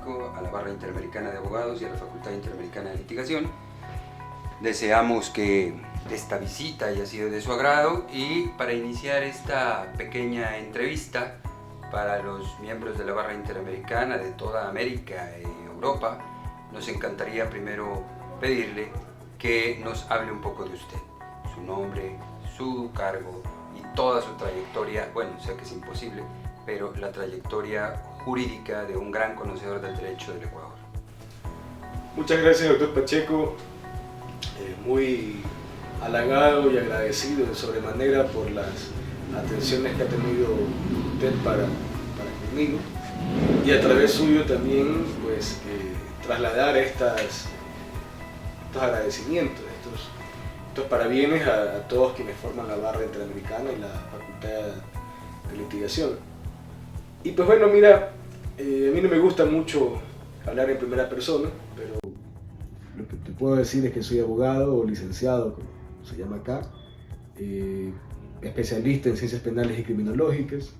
México, a la Barra Interamericana de Abogados y a la Facultad Interamericana de Litigación. Deseamos que esta visita haya sido de su agrado y para iniciar esta pequeña entrevista para los miembros de la Barra Interamericana de toda América y Europa, nos encantaría primero pedirle que nos hable un poco de usted, su nombre, su cargo y toda su trayectoria. Bueno, sé que es imposible, pero la trayectoria jurídica de un gran conocedor del derecho del Ecuador. Muchas gracias, doctor Pacheco. Muy halagado y agradecido de sobremanera por las atenciones que ha tenido usted para conmigo, y a través suyo también pues trasladar estos agradecimientos, estos parabienes a todos quienes forman la Barra Interamericana y la Facultad de Litigación. Y pues bueno, mira, a mí no me gusta mucho hablar en primera persona, pero lo que te puedo decir es que soy abogado o licenciado, como se llama acá, especialista en ciencias penales y criminológicas.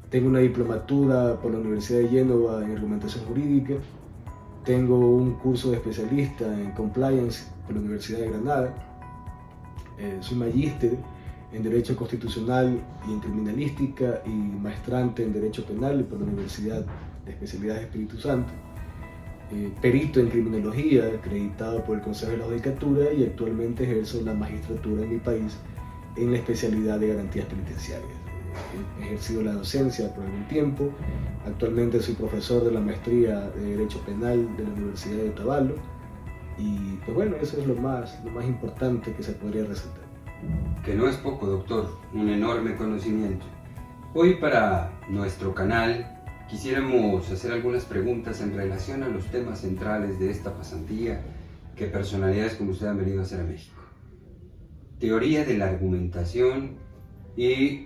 Tengo una diplomatura por la Universidad de Génova en argumentación jurídica. Tengo un curso de especialista en compliance por la Universidad de Granada. Soy magíster en Derecho Constitucional y en Criminalística y maestrante en Derecho Penal por la Universidad de Especialidades Espíritu Santo. Perito en Criminología, acreditado por el Consejo de la Judicatura, y actualmente ejerzo la magistratura en mi país en la especialidad de Garantías Penitenciarias. He ejercido la docencia por algún tiempo. Actualmente soy profesor de la maestría de Derecho Penal de la Universidad de Otavalo. Y pues bueno, eso es lo más importante que se podría resaltar. Que no es poco, doctor, un enorme conocimiento. Hoy para nuestro canal quisiéramos hacer algunas preguntas en relación a los temas centrales de esta pasantía que personalidades como usted han venido a hacer a México. Teoría de la argumentación y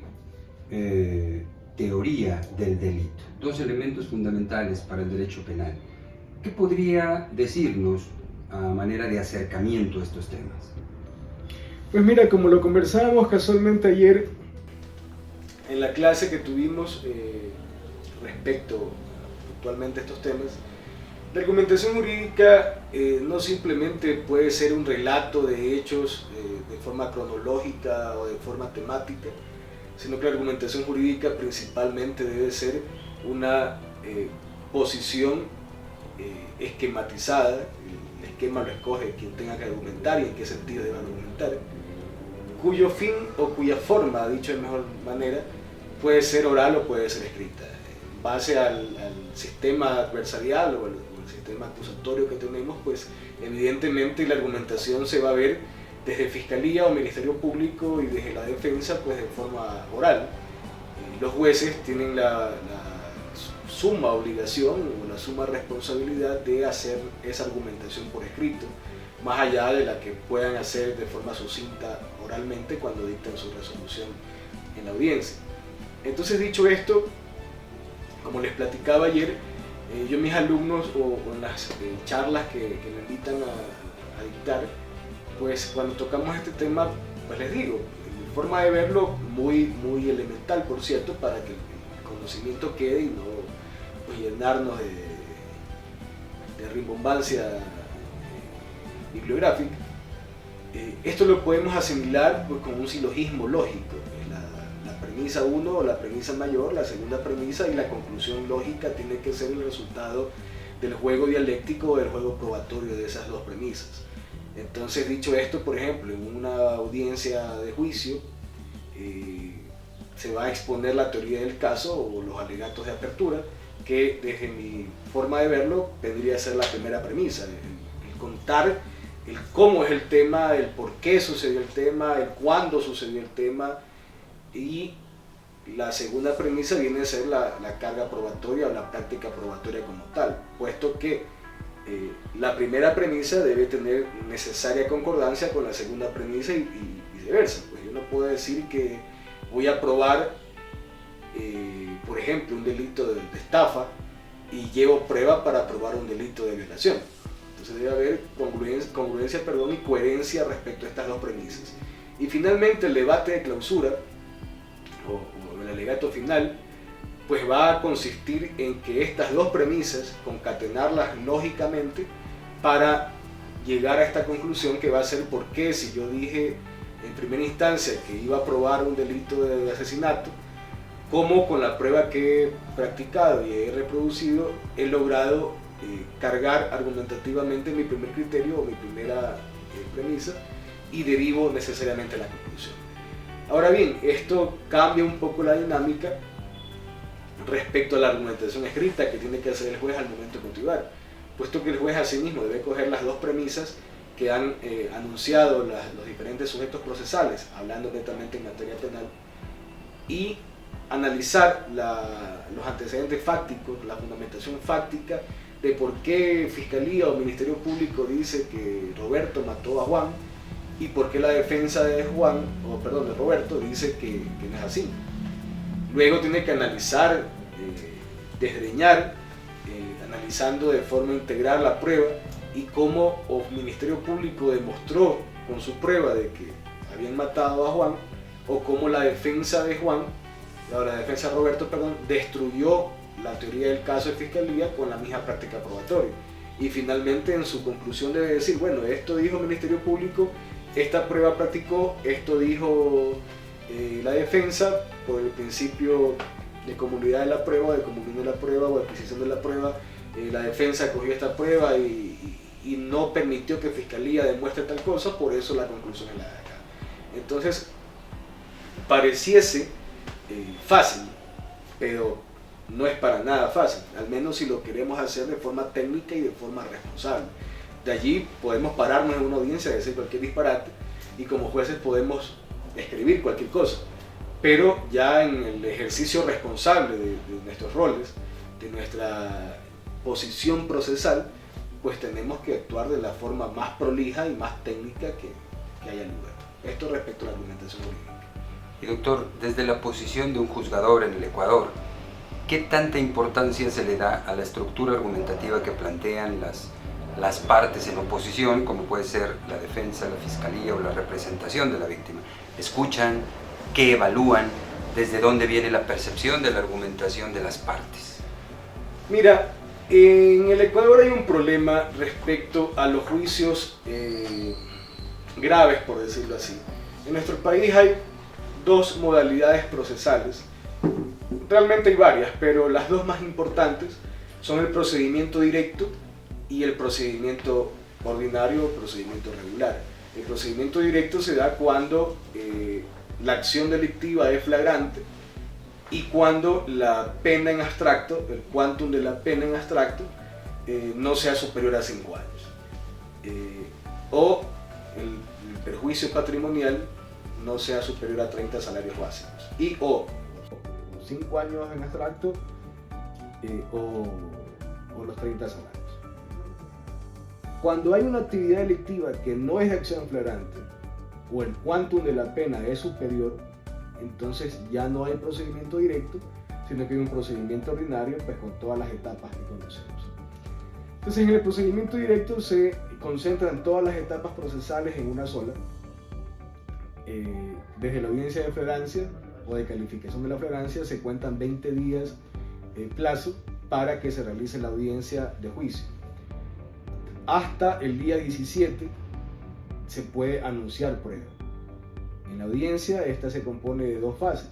teoría del delito. Dos elementos fundamentales para el derecho penal. ¿Qué podría decirnos a manera de acercamiento a estos temas? Pues mira, como lo conversábamos casualmente ayer en la clase que tuvimos respecto puntualmente a estos temas, la argumentación jurídica no simplemente puede ser un relato de hechos de forma cronológica o de forma temática, sino que la argumentación jurídica principalmente debe ser una posición esquematizada. El esquema lo escoge quien tenga que argumentar y en qué sentido debe argumentar, cuyo fin o cuya forma, dicho de mejor manera, puede ser oral o puede ser escrita. En base al sistema adversarial o el sistema acusatorio que tenemos, pues evidentemente la argumentación se va a ver desde Fiscalía o Ministerio Público y desde la defensa pues de forma oral. Los jueces tienen la suma obligación o la suma responsabilidad de hacer esa argumentación por escrito, más allá de la que puedan hacer de forma sucinta oralmente cuando dictan su resolución en la audiencia. Entonces, dicho esto, como les platicaba ayer, yo mis alumnos o en las charlas que me invitan a dictar, pues cuando tocamos este tema, pues les digo, mi forma de verlo muy elemental, por cierto, para que el conocimiento quede y no pues, llenarnos de rimbombancia bibliográfica. Esto lo podemos asimilar pues, con un silogismo lógico. La premisa 1 o la premisa mayor, la segunda premisa y la conclusión lógica tiene que ser el resultado del juego dialéctico o del juego probatorio de esas dos premisas. Entonces, dicho esto, por ejemplo, en una audiencia de juicio se va a exponer la teoría del caso o los alegatos de apertura, que desde mi forma de verlo vendría a ser la primera premisa, el contar el cómo es el tema, el por qué sucedió el tema, el cuándo sucedió el tema, y la segunda premisa viene a ser la carga probatoria o la práctica probatoria como tal, puesto que la primera premisa debe tener necesaria concordancia con la segunda premisa y viceversa. Pues yo no puedo decir que voy a probar, por ejemplo, un delito de estafa y llevo prueba para probar un delito de violación. Entonces debe haber congruencia y coherencia respecto a estas dos premisas. Y finalmente el debate de clausura o el alegato final pues va a consistir en que estas dos premisas, concatenarlas lógicamente para llegar a esta conclusión que va a ser por qué si yo dije en primera instancia que iba a probar un delito de asesinato, cómo con la prueba que he practicado y he reproducido he logrado cargar argumentativamente mi primer criterio o mi primera premisa y derivo necesariamente la conclusión. Ahora bien, esto cambia un poco la dinámica respecto a la argumentación escrita que tiene que hacer el juez al momento de motivar, puesto que el juez asimismo debe coger las dos premisas que han anunciado los diferentes sujetos procesales, hablando netamente en materia penal, y analizar los antecedentes fácticos, la fundamentación fáctica de por qué Fiscalía o Ministerio Público dice que Roberto mató a Juan y por qué la defensa de Roberto dice que no es así. Luego tiene que analizar, desdeñar, analizando de forma integral la prueba y cómo el Ministerio Público demostró con su prueba de que habían matado a Juan, o cómo la defensa de Roberto, destruyó la teoría del caso de Fiscalía con la misma práctica probatoria. Y finalmente en su conclusión debe decir, bueno, esto dijo el Ministerio Público, esta prueba practicó, esto dijo la defensa por el principio de comunidad de la prueba, de comunión de la prueba o adquisición de la prueba. La defensa cogió esta prueba y no permitió que Fiscalía demuestre tal cosa, por eso la conclusión es la de acá. Entonces, pareciese fácil, pero no es para nada fácil, al menos si lo queremos hacer de forma técnica y de forma responsable. De allí podemos pararnos en una audiencia, decir cualquier disparate, y como jueces podemos escribir cualquier cosa, pero ya en el ejercicio responsable de nuestros roles, de nuestra posición procesal, pues tenemos que actuar de la forma más prolija y más técnica que haya lugar. Esto respecto a la argumentación jurídica. Y doctor, desde la posición de un juzgador en el Ecuador, ¿qué tanta importancia se le da a la estructura argumentativa que plantean las partes en oposición, como puede ser la defensa, la fiscalía o la representación de la víctima? ¿Escuchan? ¿Qué evalúan? ¿Desde dónde viene la percepción de la argumentación de las partes? Mira, en el Ecuador hay un problema respecto a los juicios graves, por decirlo así. En nuestro país hay dos modalidades procesales. Realmente hay varias, pero las dos más importantes son el procedimiento directo y el procedimiento ordinario o procedimiento regular. El procedimiento directo se da cuando la acción delictiva es flagrante y cuando la pena en abstracto, el quantum de la pena en abstracto, no sea superior a 5 años. O el perjuicio patrimonial no sea superior a 30 salarios básicos. Y o 5 años en abstracto o los 30 salarios. Cuando hay una actividad delictiva que no es acción flagrante o el quantum de la pena es superior, entonces ya no hay procedimiento directo, sino que hay un procedimiento ordinario, pues con todas las etapas que conocemos. Entonces en el procedimiento directo se concentran todas las etapas procesales en una sola, desde la audiencia de flagrancia o de calificación de la flagrancia se cuentan 20 días plazo para que se realice la audiencia de juicio. Hasta el día 17 se puede anunciar prueba. En la audiencia esta se compone de dos fases: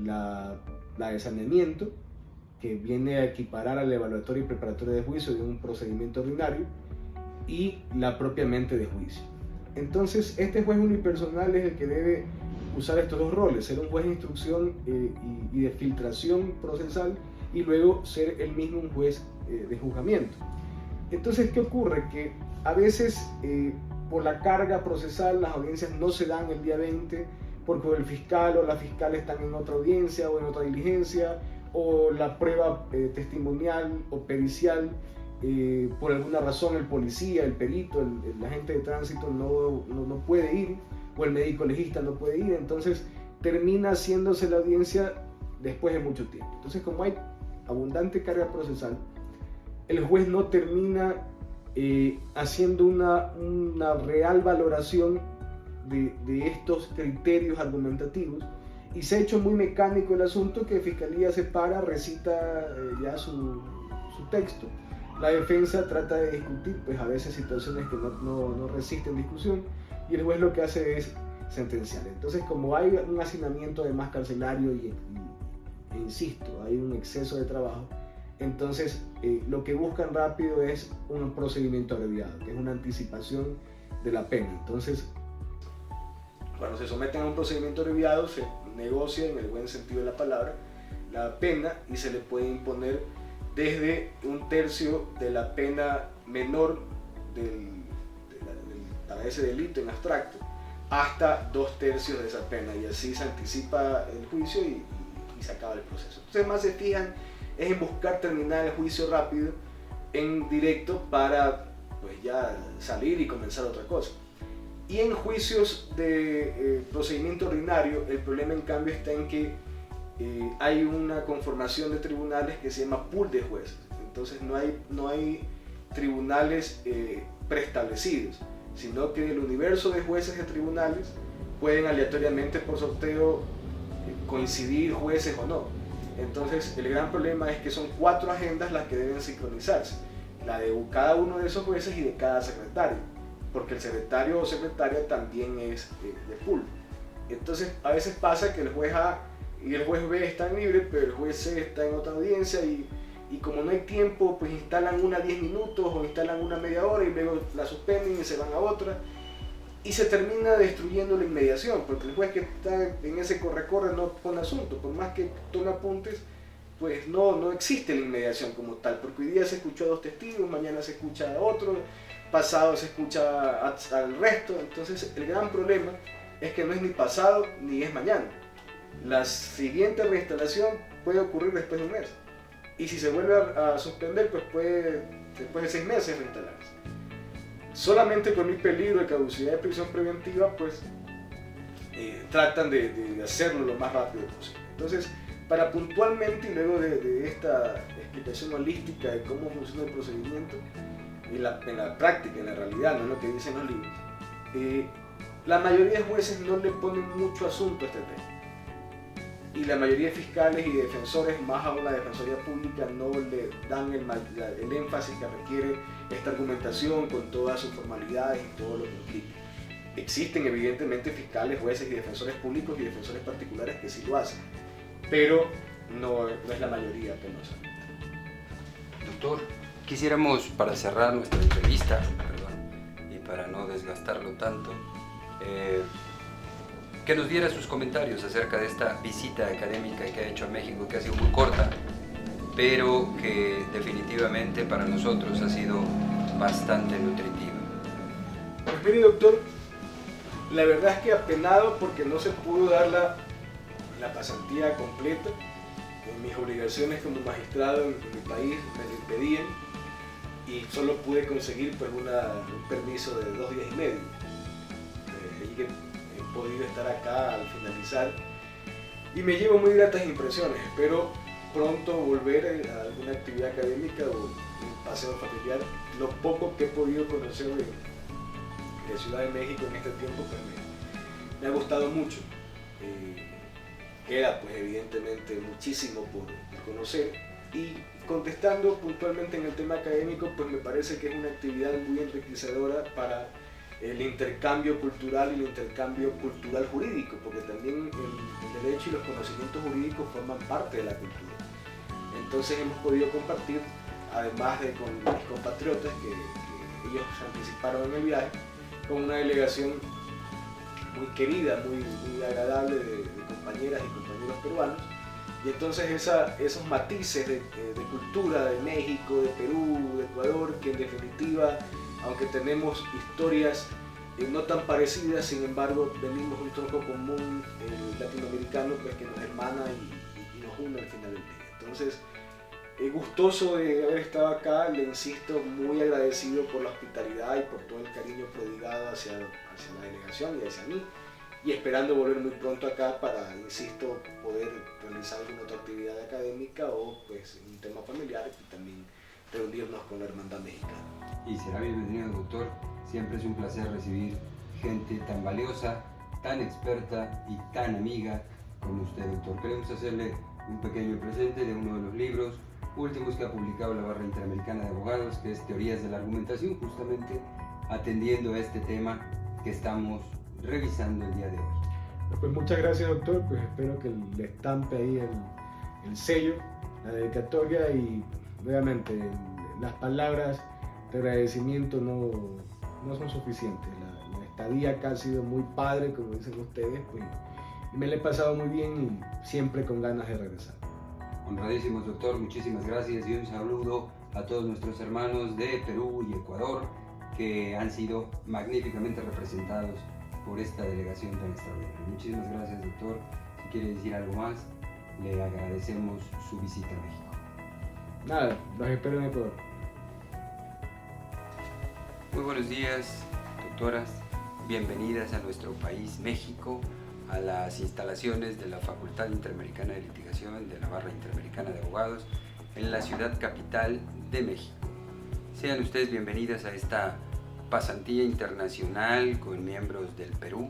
la de saneamiento, que viene a equiparar al evaluatorio y preparatorio de juicio de un procedimiento ordinario, y la propiamente de juicio. Entonces este juez unipersonal es el que debe usar estos dos roles: ser un juez de instrucción y de filtración procesal, y luego ser él mismo un juez de juzgamiento. Entonces, ¿qué ocurre? Que a veces por la carga procesal las audiencias no se dan el día 20 porque el fiscal o la fiscal están en otra audiencia o en otra diligencia, o la prueba testimonial o pericial, por alguna razón el policía, el perito, el agente de tránsito no puede ir, o el médico legista no puede ir, entonces termina haciéndose la audiencia después de mucho tiempo. Entonces, como hay abundante carga procesal, el juez no termina haciendo una real valoración de estos criterios argumentativos, y se ha hecho muy mecánico el asunto, que Fiscalía se para, recita ya su texto. La defensa trata de discutir, pues a veces situaciones que no resisten discusión, y el juez lo que hace es sentenciar. Entonces, como hay un hacinamiento además carcelario e insisto, hay un exceso de trabajo, entonces lo que buscan rápido es un procedimiento abreviado, que es una anticipación de la pena. Entonces, cuando se someten a un procedimiento abreviado, se negocia en el buen sentido de la palabra la pena y se le puede imponer desde 1/3 de la pena menor para ese delito en abstracto hasta 2/3 de esa pena, y así se anticipa el juicio y se acaba el proceso. Entonces, más se fijan es en buscar terminar el juicio rápido en directo para pues ya salir y comenzar otra cosa. Y en juicios de procedimiento ordinario, el problema en cambio está en que hay una conformación de tribunales que se llama pool de jueces. Entonces no hay tribunales preestablecidos, sino que del universo de jueces de tribunales pueden aleatoriamente por sorteo coincidir jueces o no. Entonces el gran problema es que son 4 agendas las que deben sincronizarse, la de cada uno de esos jueces y de cada secretario, porque el secretario o secretaria también es de pool. Entonces a veces pasa que el juez A y el juez B están libres, pero el juez C está en otra audiencia y como no hay tiempo, pues instalan una 10 minutos o instalan una media hora y luego la suspenden y se van a otra. Y se termina destruyendo la inmediación, porque el juez que está en ese corre-corre no pone asunto, por más que tome apuntes, pues no existe la inmediación como tal, porque hoy día se escuchó a 2 testigos, mañana se escucha a otro, pasado se escucha al resto. Entonces el gran problema es que no es ni pasado ni es mañana. La siguiente reinstalación puede ocurrir después de un mes, y si se vuelve a suspender, pues puede después de 6 meses reinstalarse. Solamente con el peligro de caducidad de prisión preventiva, pues tratan de hacerlo lo más rápido posible. Entonces, para puntualmente, y luego de esta explicación holística de cómo funciona el procedimiento, en la práctica, en la realidad, no en lo que dicen los libros, la mayoría de jueces no le ponen mucho asunto a este tema. Y la mayoría de fiscales y defensores, más aún la Defensoría Pública, no le dan el énfasis que requiere esta argumentación con todas sus formalidades y todo lo que implica. Existen evidentemente fiscales, jueces y defensores públicos y defensores particulares que sí lo hacen, pero no es la mayoría que no sabe. Doctor, quisiéramos, para cerrar nuestra entrevista, y para no desgastarlo tanto, que nos diera sus comentarios acerca de esta visita académica que ha hecho a México, que ha sido muy corta, pero que definitivamente para nosotros ha sido bastante nutritiva. Pues mire, doctor, la verdad es que apenado porque no se pudo dar la pasantía completa. Mis obligaciones como magistrado en mi país me lo impedían y solo pude conseguir pues, un permiso de 2 días y medio. Y que he podido estar acá al finalizar y me llevo muy gratas impresiones. Espero pronto volver a alguna actividad académica o un paseo familiar. Lo poco que he podido conocer de Ciudad de México en este tiempo pues me ha gustado mucho. Queda pues evidentemente muchísimo por conocer, y contestando puntualmente en el tema académico, pues me parece que es una actividad muy enriquecedora para el intercambio cultural y el intercambio cultural jurídico, porque también el derecho y los conocimientos jurídicos forman parte de la cultura. Entonces hemos podido compartir, además de con mis compatriotas que ellos se anticiparon en el viaje, con una delegación muy querida, muy agradable de compañeras y compañeros peruanos. Y entonces esos matices de cultura de México, de Perú, de Ecuador, que en definitiva, aunque tenemos historias no tan parecidas, sin embargo venimos un tronco común latinoamericano pues, que nos hermana y nos une al final del día. Entonces, gustoso de haber estado acá, le insisto, muy agradecido por la hospitalidad y por todo el cariño prodigado hacia la delegación y hacia mí, y esperando volver muy pronto acá para, insisto, poder realizar alguna otra actividad académica o pues un tema familiar y también reunirnos con la Hermandad Mexicana. Y será bienvenido, doctor. Siempre es un placer recibir gente tan valiosa, tan experta y tan amiga con usted, doctor. Queremos hacerle un pequeño presente de uno de los libros últimos que ha publicado la Barra Interamericana de Abogados, que es Teorías de la Argumentación, justamente atendiendo a este tema que estamos revisando el día de hoy. Pues muchas gracias, doctor. Pues espero que le estampe ahí el sello, la dedicatoria, y nuevamente las palabras de agradecimiento no son suficientes. La estadía acá ha sido muy padre, como dicen ustedes, pues, y me la he pasado muy bien y siempre con ganas de regresar. Honradísimos, doctor, muchísimas gracias, y un saludo a todos nuestros hermanos de Perú y Ecuador que han sido magníficamente representados por esta delegación tan extraordinaria. Muchísimas gracias, doctor. Si quiere decir algo más, le agradecemos su visita a México. Nada, los espero en Ecuador. Muy buenos días, doctoras. Bienvenidas a nuestro país, México, a las instalaciones de la Facultad Interamericana de Litigación de la Barra Interamericana de Abogados en la ciudad capital de México. Sean ustedes bienvenidas a esta pasantía internacional con miembros del Perú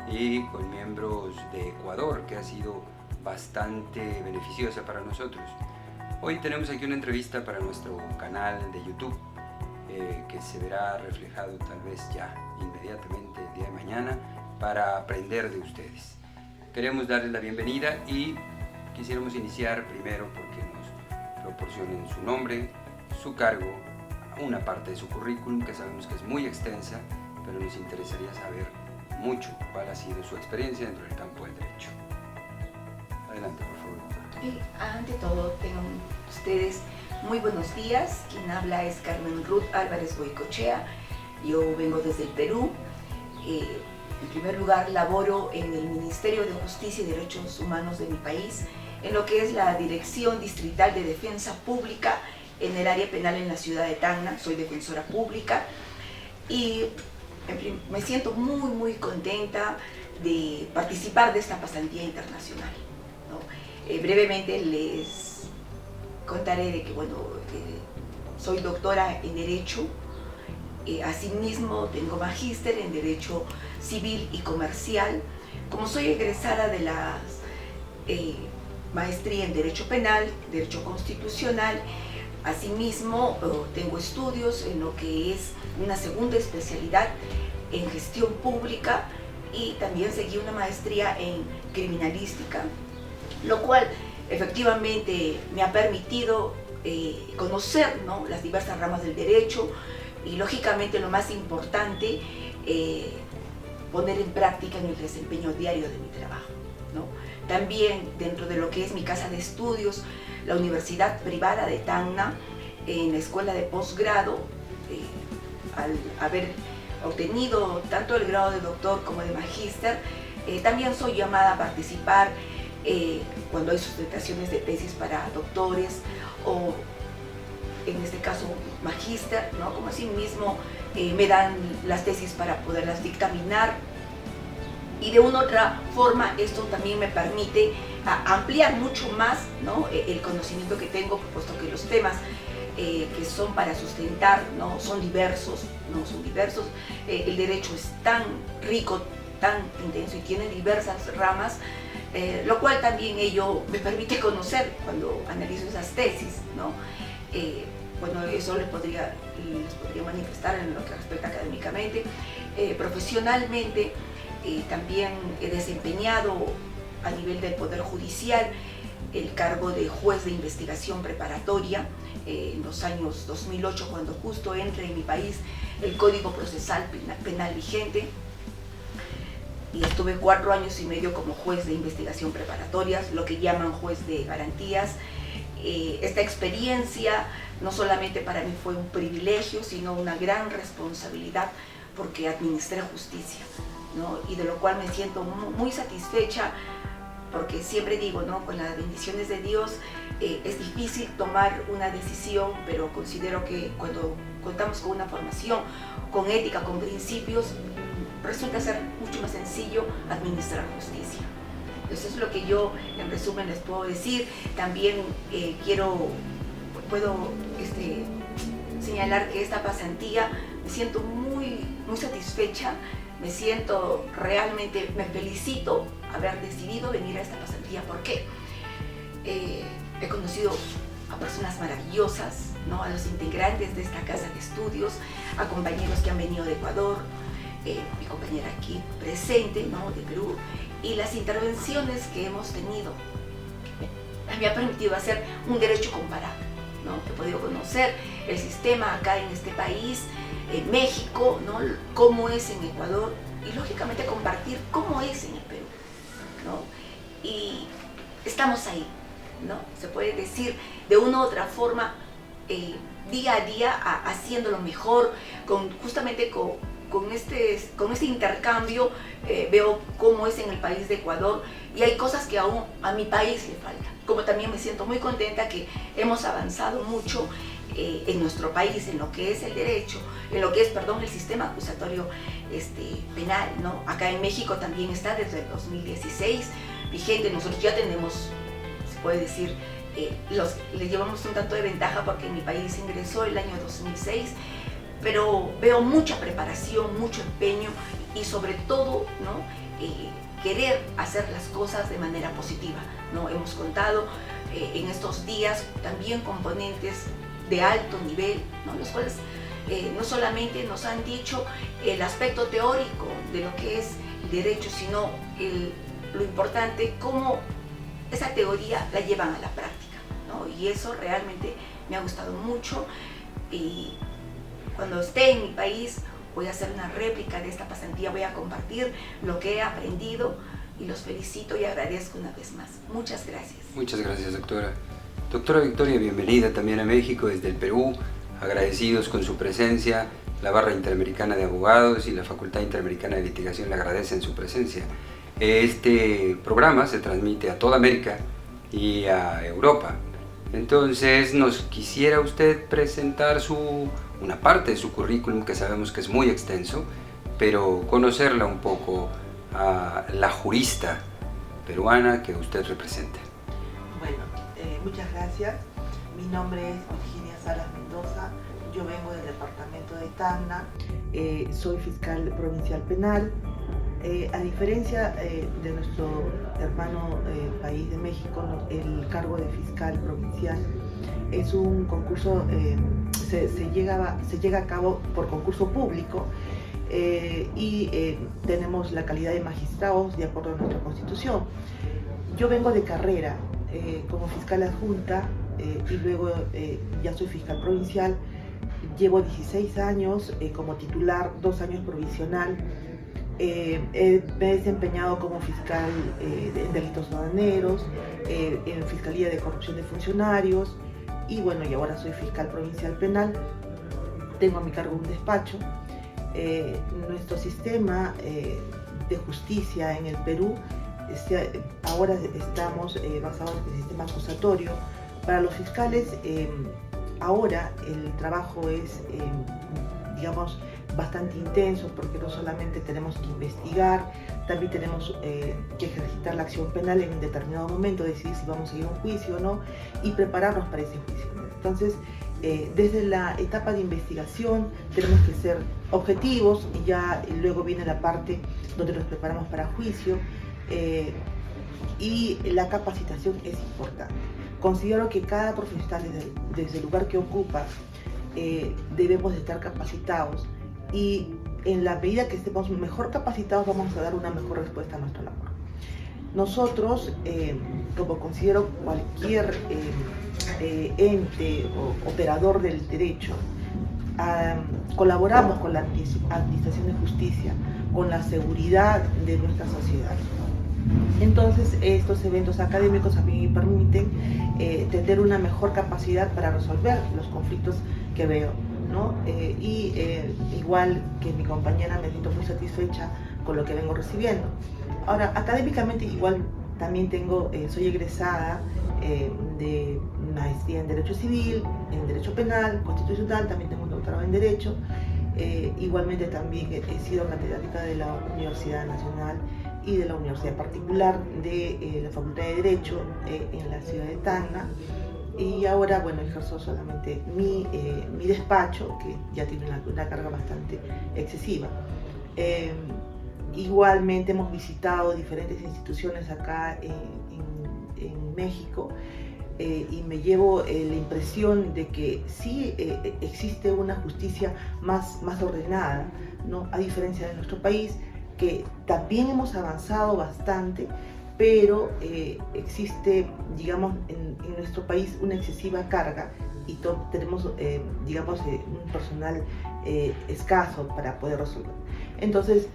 y con miembros de Ecuador, que ha sido bastante beneficiosa para nosotros. Hoy tenemos aquí una entrevista para nuestro canal de YouTube, que se verá reflejado tal vez ya inmediatamente el día de mañana, para aprender de ustedes. Queremos darles la bienvenida y quisiéramos iniciar primero porque nos proporcionen su nombre, su cargo, una parte de su currículum, que sabemos que es muy extensa, pero nos interesaría saber mucho cuál ha sido su experiencia dentro del campo del derecho. Adelante, por favor, doctora. Y ante todo, tengan ustedes muy buenos días. Quien habla es Carmen Ruth Álvarez Goicochea. Yo vengo desde el Perú. En primer lugar, laboro en el Ministerio de Justicia y Derechos Humanos de mi país, en lo que es la Dirección Distrital de Defensa Pública en el área penal en la ciudad de Tacna. Soy defensora pública y me siento muy contenta de participar de esta pasantía internacional, ¿no? Brevemente les contaré de que, soy doctora en Derecho. Asimismo, tengo magíster en Derecho Civil y Comercial. Como soy egresada de la maestría en Derecho Penal, Derecho Constitucional, asimismo tengo estudios en lo que es una segunda especialidad en Gestión Pública, y también seguí una maestría en Criminalística, lo cual efectivamente me ha permitido conocer, ¿no?, las diversas ramas del derecho, y lógicamente lo más importante, poner en práctica en el desempeño diario de mi trabajo, ¿no? También dentro de lo que es mi casa de estudios, la Universidad Privada de Tacna, en la escuela de posgrado, al haber obtenido tanto el grado de doctor como de magíster, también soy llamada a participar cuando hay sustentaciones de tesis para doctores o, en este caso, magíster, ¿no? Como así mismo me dan las tesis para poderlas dictaminar, y de una u otra forma esto también me permite ampliar mucho más, ¿no?, el conocimiento que tengo, puesto que los temas que son para sustentar, ¿no?, son diversos, ¿no? Son diversos. El derecho es tan rico, tan intenso, y tiene diversas ramas, lo cual también ello me permite conocer cuando analizo esas tesis, ¿no? Eso les podría manifestar en lo que respecta académicamente. Profesionalmente, también he desempeñado a nivel del Poder Judicial el cargo de juez de investigación preparatoria en los años 2008, cuando justo entra en mi país el Código Procesal Penal vigente, y estuve 4 años y medio como juez de investigación preparatoria, lo que llaman juez de garantías. Esta experiencia no solamente para mí fue un privilegio, sino una gran responsabilidad, porque administré justicia, ¿no? Y de lo cual me siento muy satisfecha, porque siempre digo, ¿no?, con las bendiciones de Dios es difícil tomar una decisión, pero considero que cuando contamos con una formación, con ética, con principios, resulta ser mucho más sencillo administrar justicia. Eso es lo que yo, en resumen, les puedo decir. También puedo señalar que esta pasantía me siento muy satisfecha, me siento realmente, me felicito haber decidido venir a esta pasantía. ¿Por qué? He conocido a personas maravillosas, ¿no? A los integrantes de esta casa de estudios, a compañeros que han venido de Ecuador, mi compañera aquí presente, ¿no? De Perú, y las intervenciones que hemos tenido me ha permitido hacer un derecho comparado, ¿no? He podido conocer el sistema acá en este país, en México, ¿no? Cómo es en Ecuador, y lógicamente compartir cómo es en el Perú, ¿no? Y estamos ahí, ¿no? Se puede decir de una u otra forma, día a día, haciéndolo mejor, justamente con este intercambio. Veo cómo es en el país de Ecuador, y hay cosas que aún a mi país le faltan. Como también me siento muy contenta que hemos avanzado mucho en nuestro país, en lo que es el derecho, en lo que es, el sistema acusatorio penal, ¿no? Acá en México también está desde el 2016 vigente. Nosotros ya tenemos, se puede decir, le llevamos un tanto de ventaja porque en mi país ingresó el año 2006, pero veo mucha preparación, mucho empeño y sobre todo, ¿no? Querer hacer las cosas de manera positiva, ¿no? Hemos contado en estos días también componentes de alto nivel, ¿no? Los cuales no solamente nos han dicho el aspecto teórico de lo que es el derecho, sino lo importante, cómo esa teoría la llevan a la práctica, ¿no? Y eso realmente me ha gustado mucho, y cuando esté en mi país voy a hacer una réplica de esta pasantía, voy a compartir lo que he aprendido, y los felicito y agradezco una vez más. Muchas gracias. Muchas gracias, doctora. Doctora Victoria, bienvenida también a México desde el Perú. Agradecidos con su presencia. La Barra Interamericana de Abogados y la Facultad Interamericana de Litigación le agradecen su presencia. Este programa se transmite a toda América y a Europa. Entonces, ¿nos quisiera usted presentar una parte de su currículum, que sabemos que es muy extenso, pero conocerla un poco a la jurista peruana que usted representa? Bueno, muchas gracias. Mi nombre es Virginia Salas Mendoza. Yo vengo del departamento de Tacna. Soy fiscal provincial penal. A diferencia de nuestro hermano país de México, el cargo de fiscal provincial es un concurso, se llega a cabo por concurso público, y tenemos la calidad de magistrados de acuerdo a nuestra Constitución. Yo vengo de carrera como fiscal adjunta, y luego ya soy fiscal provincial. Llevo 16 años como titular, 2 años provisional. Me he desempeñado como fiscal en delitos aduaneros, en Fiscalía de Corrupción de Funcionarios, y bueno, y ahora soy fiscal provincial penal. Tengo a mi cargo un despacho. Nuestro sistema de justicia en el Perú, ahora estamos basados en el sistema acusatorio. Para los fiscales, ahora el trabajo es, digamos, bastante intenso, porque no solamente tenemos que investigar, también tenemos que ejercitar la acción penal en un determinado momento, decidir si vamos a ir a un juicio o no, y prepararnos para ese juicio, ¿no? Entonces, desde la etapa de investigación tenemos que ser objetivos, y ya luego viene la parte donde nos preparamos para juicio, y la capacitación es importante. Considero que cada profesional, desde el lugar que ocupa, debemos de estar capacitados, y en la medida que estemos mejor capacitados vamos a dar una mejor respuesta a nuestra labor. Nosotros, como considero cualquier ente o operador del derecho, colaboramos con la Administración de Justicia, con la seguridad de nuestra sociedad. Entonces, estos eventos académicos a mí me permiten tener una mejor capacidad para resolver los conflictos que veo, ¿no? Igual que mi compañera, me siento muy satisfecha con lo que vengo recibiendo. Ahora, académicamente igual también soy egresada de maestría en Derecho Civil, en Derecho Penal, Constitucional, también tengo un doctorado en Derecho. Igualmente también he sido catedrática de la Universidad Nacional y de la Universidad Particular de la Facultad de Derecho en la ciudad de Tacna. Y ahora, bueno, ejerzo solamente mi despacho, que ya tiene una carga bastante excesiva. Igualmente hemos visitado diferentes instituciones acá en México, y me llevo la impresión de que sí existe una justicia más ordenada, ¿no? A diferencia de nuestro país, que también hemos avanzado bastante, pero existe, digamos, en nuestro país una excesiva carga y tenemos, digamos, un personal escaso para poder resolver. Entonces,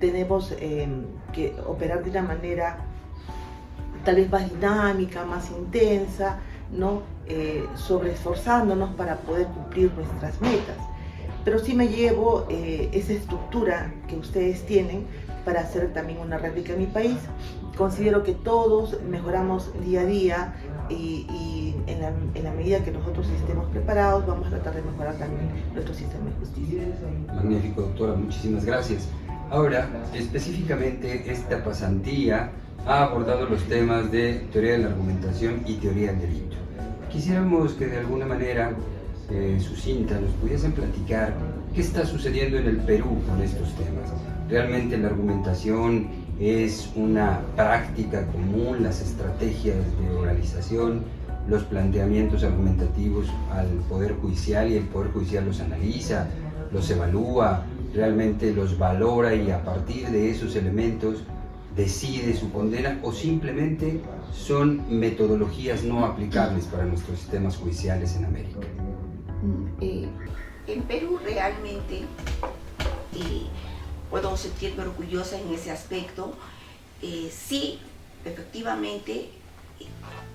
tenemos que operar de una manera tal vez más dinámica, más intensa, ¿no? Sobreesforzándonos para poder cumplir nuestras metas. Pero sí me llevo esa estructura que ustedes tienen para hacer también una réplica en mi país. Considero que todos mejoramos día a día y en la medida que nosotros estemos preparados vamos a tratar de mejorar también nuestro sistema de justicia. Magnífico, doctora, muchísimas gracias. Ahora, específicamente esta pasantía ha abordado los temas de teoría de la argumentación y teoría del delito. Quisiéramos que de alguna manera sucinta nos pudiesen platicar qué está sucediendo en el Perú con estos temas. ¿Realmente la argumentación es una práctica común, las estrategias de oralización, los planteamientos argumentativos al Poder Judicial y el Poder Judicial los analiza, los evalúa, realmente los valora y a partir de esos elementos decide su condena, o simplemente son metodologías no aplicables para nuestros sistemas judiciales en América? En Perú realmente puedo sentirme orgullosa en ese aspecto. Sí, efectivamente,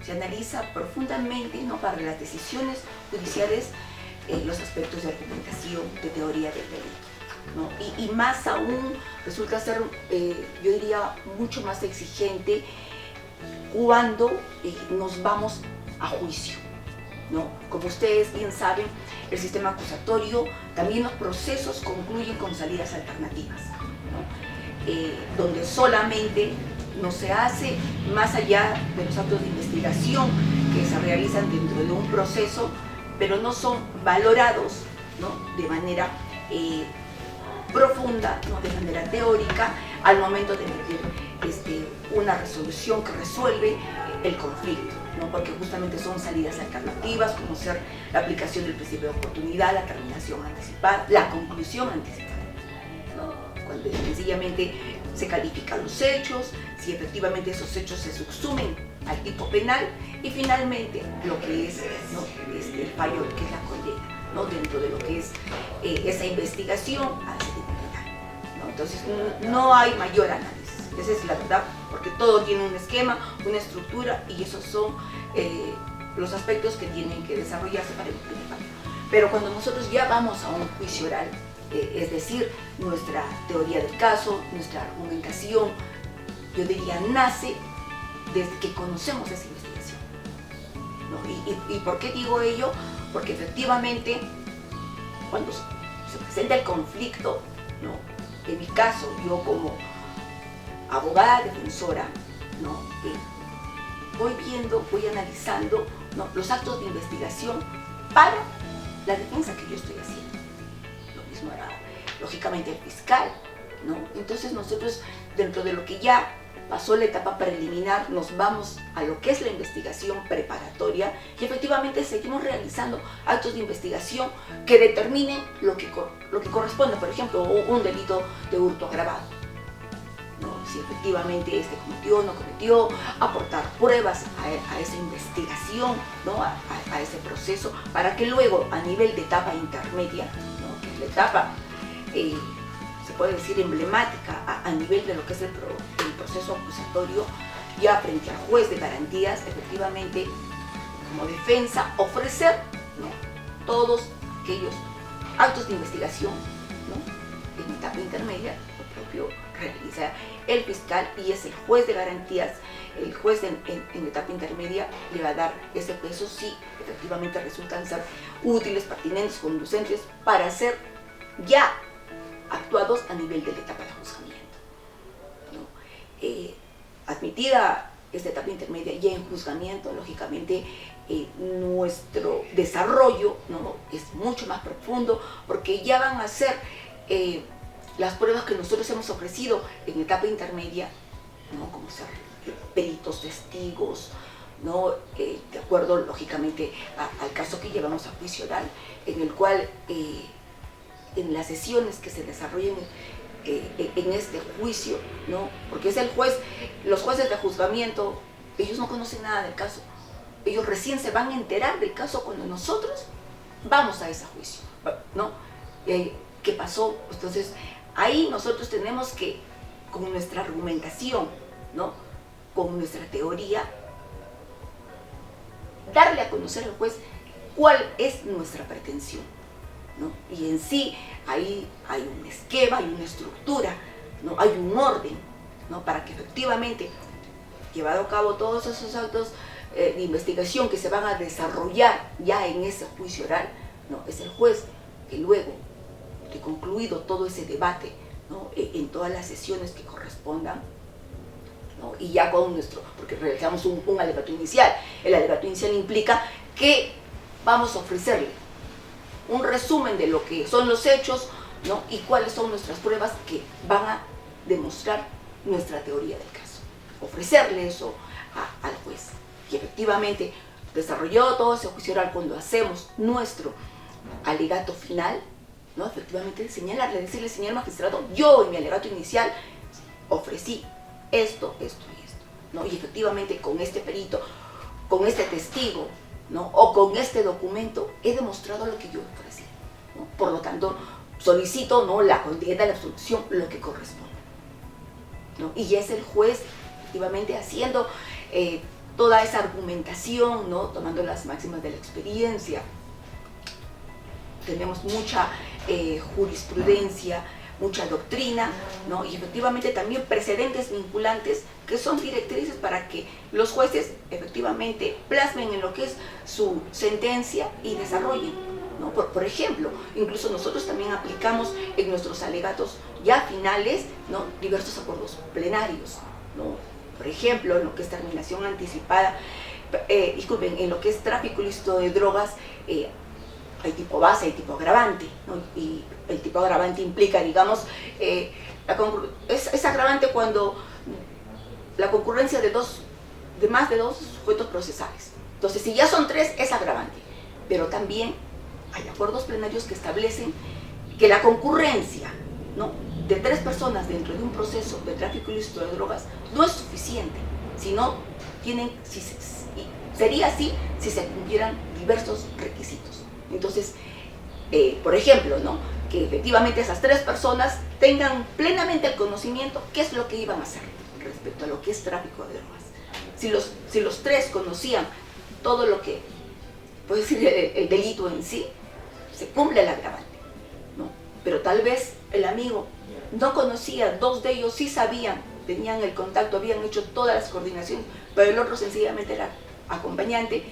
se analiza profundamente, ¿no?, para las decisiones judiciales los aspectos de argumentación, de teoría del delito, ¿no? Y más aún resulta ser, yo diría, mucho más exigente cuando nos vamos a juicio, ¿no? Como ustedes bien saben, el sistema acusatorio, también los procesos concluyen con salidas alternativas, ¿no? Donde solamente no se hace más allá de los actos de investigación que se realizan dentro de un proceso, pero no son valorados, ¿no?, de manera profunda, ¿no?, de manera teórica, al momento de emitir una resolución que resuelve el conflicto, ¿no?, porque justamente son salidas alternativas, como ser la aplicación del principio de oportunidad, la terminación anticipada, la conclusión anticipada, ¿no?, cuando sencillamente se califican los hechos, si efectivamente esos hechos se subsumen al tipo penal y finalmente lo que es, ¿no?, el fallo, que es la condena, ¿no?, dentro de lo que es esa investigación al tipo penal, ¿no? Entonces no hay mayor análisis, esa es la verdad, porque todo tiene un esquema, una estructura y esos son los aspectos que tienen que desarrollarse para cumplir el fallo. Pero cuando nosotros ya vamos a un juicio oral, es decir, nuestra teoría del caso, nuestra argumentación, yo diría, nace desde que conocemos esa investigación, ¿no? ¿Y por qué digo ello? Porque efectivamente, cuando se presenta el conflicto, ¿no?, en mi caso, yo como abogada defensora, ¿no?, voy viendo, voy analizando, ¿no?, los actos de investigación para la defensa que yo estoy haciendo. Lo mismo era, lógicamente, el fiscal, ¿no? Entonces nosotros, dentro de lo que ya pasó la etapa preliminar, nos vamos a lo que es la investigación preparatoria y efectivamente seguimos realizando actos de investigación que determinen lo que corresponde, por ejemplo, un delito de hurto agravado, ¿no?, si efectivamente cometió o no cometió, aportar pruebas a esa investigación, ¿no?, a ese proceso, para que luego a nivel de etapa intermedia, ¿no?, que es la etapa se puede decir emblemática a nivel de lo que es el proceso acusatorio, ya frente al juez de garantías, efectivamente, como defensa, ofrecer, ¿no?, todos aquellos actos de investigación, ¿no?, en etapa intermedia, lo propio realiza el fiscal y es el juez de garantías, el juez en etapa intermedia le va a dar ese peso si efectivamente resultan ser útiles, pertinentes, conducentes para ser ya actuados a nivel de la etapa de juzgamiento, ¿no? Admitida esta etapa intermedia ya en juzgamiento, lógicamente nuestro desarrollo, ¿no?, es mucho más profundo porque ya van a ser las pruebas que nosotros hemos ofrecido en etapa intermedia, ¿no? Como ser peritos, testigos, ¿no? De acuerdo lógicamente al caso que llevamos a juicio oral, en el cual en las sesiones que se desarrollen en este juicio, ¿no? Porque es el juez, los jueces de juzgamiento, ellos no conocen nada del caso, ellos recién se van a enterar del caso cuando nosotros vamos a ese juicio, ¿no? ¿Qué pasó? Entonces ahí nosotros tenemos que, con nuestra argumentación, ¿no? Con nuestra teoría, darle a conocer al juez cuál es nuestra pretensión, ¿no? Y en sí ahí hay un esquema, hay una estructura, ¿no? Hay un orden, ¿no? Para que efectivamente, llevado a cabo todos esos actos de investigación que se van a desarrollar ya en ese juicio oral, ¿no? Es el juez que luego de concluido todo ese debate, ¿no? En todas las sesiones que correspondan, ¿no? Y ya con nuestro, porque realizamos un alegato inicial. El alegato inicial implica que vamos a ofrecerle un resumen de lo que son los hechos, ¿no? Y cuáles son nuestras pruebas que van a demostrar nuestra teoría del caso. Ofrecerle eso al juez. Y efectivamente, desarrollado todo ese juicio oral, cuando hacemos nuestro alegato final, ¿no? Efectivamente señalarle, decirle: señor magistrado, yo en mi alegato inicial ofrecí esto, esto y esto, ¿no? Y efectivamente con este perito, con este testigo, ¿no? O con este documento he demostrado lo que yo ofrecí, ¿no? Por lo tanto, solicito, ¿no? La condena, la absolución, lo que corresponde, ¿no? Y es el juez efectivamente haciendo toda esa argumentación, ¿no? Tomando las máximas de la experiencia. Tenemos mucha jurisprudencia, mucha doctrina, ¿no? Y efectivamente también precedentes vinculantes que son directrices para que los jueces efectivamente plasmen en lo que es su sentencia y desarrollen, ¿no? Por ejemplo, incluso nosotros también aplicamos en nuestros alegatos ya finales, ¿no? Diversos acuerdos plenarios, ¿no? Por ejemplo, en lo que es terminación anticipada, disculpen, en lo que es tráfico ilícito de drogas, hay tipo base, hay tipo agravante, ¿no? Y el tipo agravante implica, digamos, es agravante cuando la concurrencia de más de dos sujetos procesales. Entonces, si ya son tres, es agravante. Pero también hay acuerdos plenarios que establecen que la concurrencia, ¿no? De tres personas dentro de un proceso de tráfico ilícito de drogas no es suficiente, sino sería así si se cumplieran diversos requisitos. Entonces, por ejemplo, ¿no? Que efectivamente esas tres personas tengan plenamente el conocimiento qué es lo que iban a hacer respecto a lo que es tráfico de drogas. Si los tres conocían todo lo que puede decir el delito en sí, se cumple el agravante, ¿no? Pero tal vez el amigo no conocía, dos de ellos sí sabían, tenían el contacto, habían hecho todas las coordinaciones, pero el otro sencillamente era acompañante,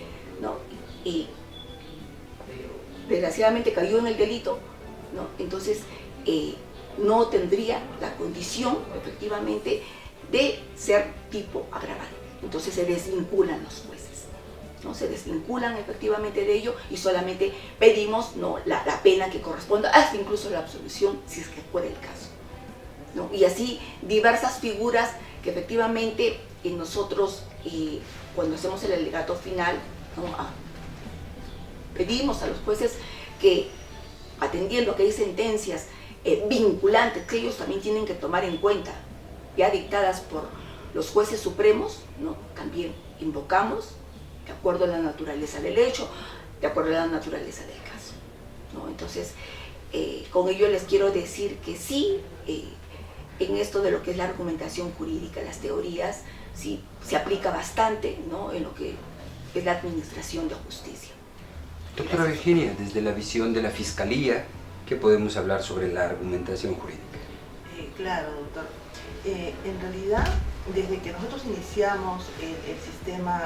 ¿no? Y desgraciadamente cayó en el delito, ¿no? Entonces no tendría la condición efectivamente de ser tipo agravante. Entonces se desvinculan los jueces, ¿no? Se desvinculan efectivamente de ello y solamente pedimos, ¿no? la pena que corresponda, hasta incluso la absolución si es que fuera el caso, ¿no? Y así diversas figuras que efectivamente nosotros cuando hacemos el alegato final, ¿no? Pedimos a los jueces que, atendiendo a que hay sentencias vinculantes que ellos también tienen que tomar en cuenta, ya dictadas por los jueces supremos, ¿no? También invocamos, de acuerdo a la naturaleza del hecho, de acuerdo a la naturaleza del caso, ¿no? Entonces, con ello les quiero decir que sí, en esto de lo que es la argumentación jurídica, las teorías, sí se aplica bastante, ¿no? En lo que es la administración de justicia. Doctora Virginia, desde la visión de la Fiscalía, ¿qué podemos hablar sobre la argumentación jurídica? Claro, doctor. En realidad, desde que nosotros iniciamos el sistema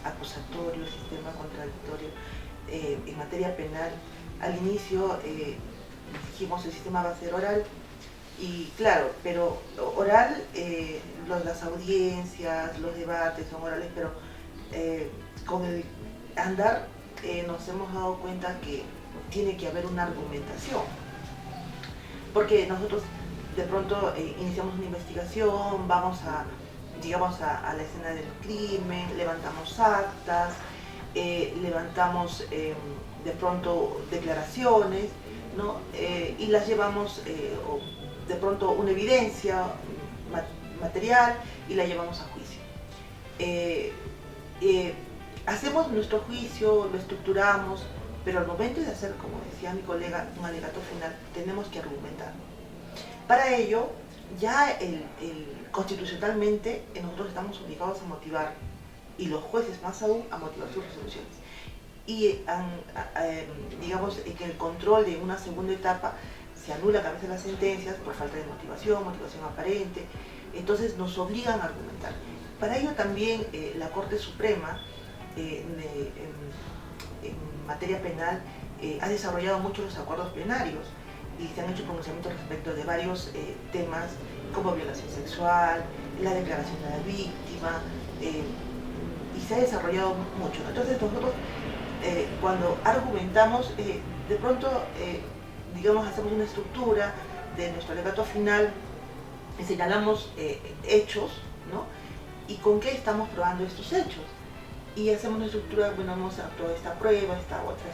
acusatorio, el sistema contradictorio en materia penal, al inicio dijimos el sistema va a ser oral, y claro, pero oral, las audiencias, los debates son orales, pero con el andar nos hemos dado cuenta que tiene que haber una argumentación. porque nosotros de pronto iniciamos una investigación, vamos digamos a la escena del crimen, levantamos actas, levantamos de pronto declaraciones, ¿no? Y las llevamos, de pronto una evidencia material, y la llevamos a juicio. Hacemos nuestro juicio, lo estructuramos, pero al momento de hacer, como decía mi colega, un alegato final, tenemos que argumentar. Para ello, ya constitucionalmente nosotros estamos obligados a motivar, y los jueces más aún, a motivar sus resoluciones. Y digamos que el control de una segunda etapa se anula a veces las sentencias por falta de motivación aparente, entonces nos obligan a argumentar. Para ello también la Corte Suprema en materia penal ha desarrollado mucho los acuerdos plenarios, y se han hecho pronunciamientos respecto de varios temas como violación sexual, la declaración de la víctima, y se ha desarrollado mucho. Entonces nosotros cuando argumentamos, de pronto digamos hacemos una estructura de nuestro alegato final, señalamos hechos, ¿no? Y con qué estamos probando estos hechos. Y hacemos una estructura, bueno, hemos actuado esta prueba, esta otra,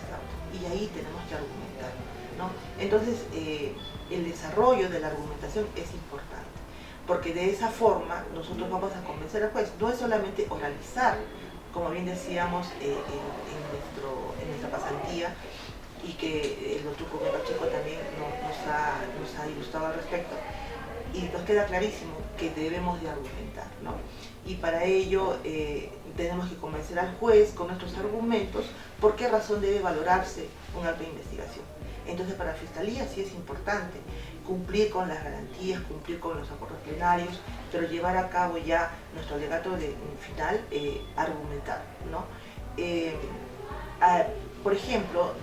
y ahí tenemos que argumentar, ¿no? Entonces, el desarrollo de la argumentación es importante, porque de esa forma nosotros vamos a convencer al juez. No es solamente oralizar, como bien decíamos en nuestra pasantía, y que el doctor Rubén Pacheco también nos ha ilustrado al respecto, y nos queda clarísimo que debemos de argumentar, ¿no? Y para ello tenemos que convencer al juez con nuestros argumentos por qué razón debe valorarse un acto de investigación. Entonces para la Fiscalía sí es importante cumplir con las garantías, cumplir con los acuerdos plenarios, pero llevar a cabo ya nuestro alegato final, argumentar, ¿no? Por ejemplo,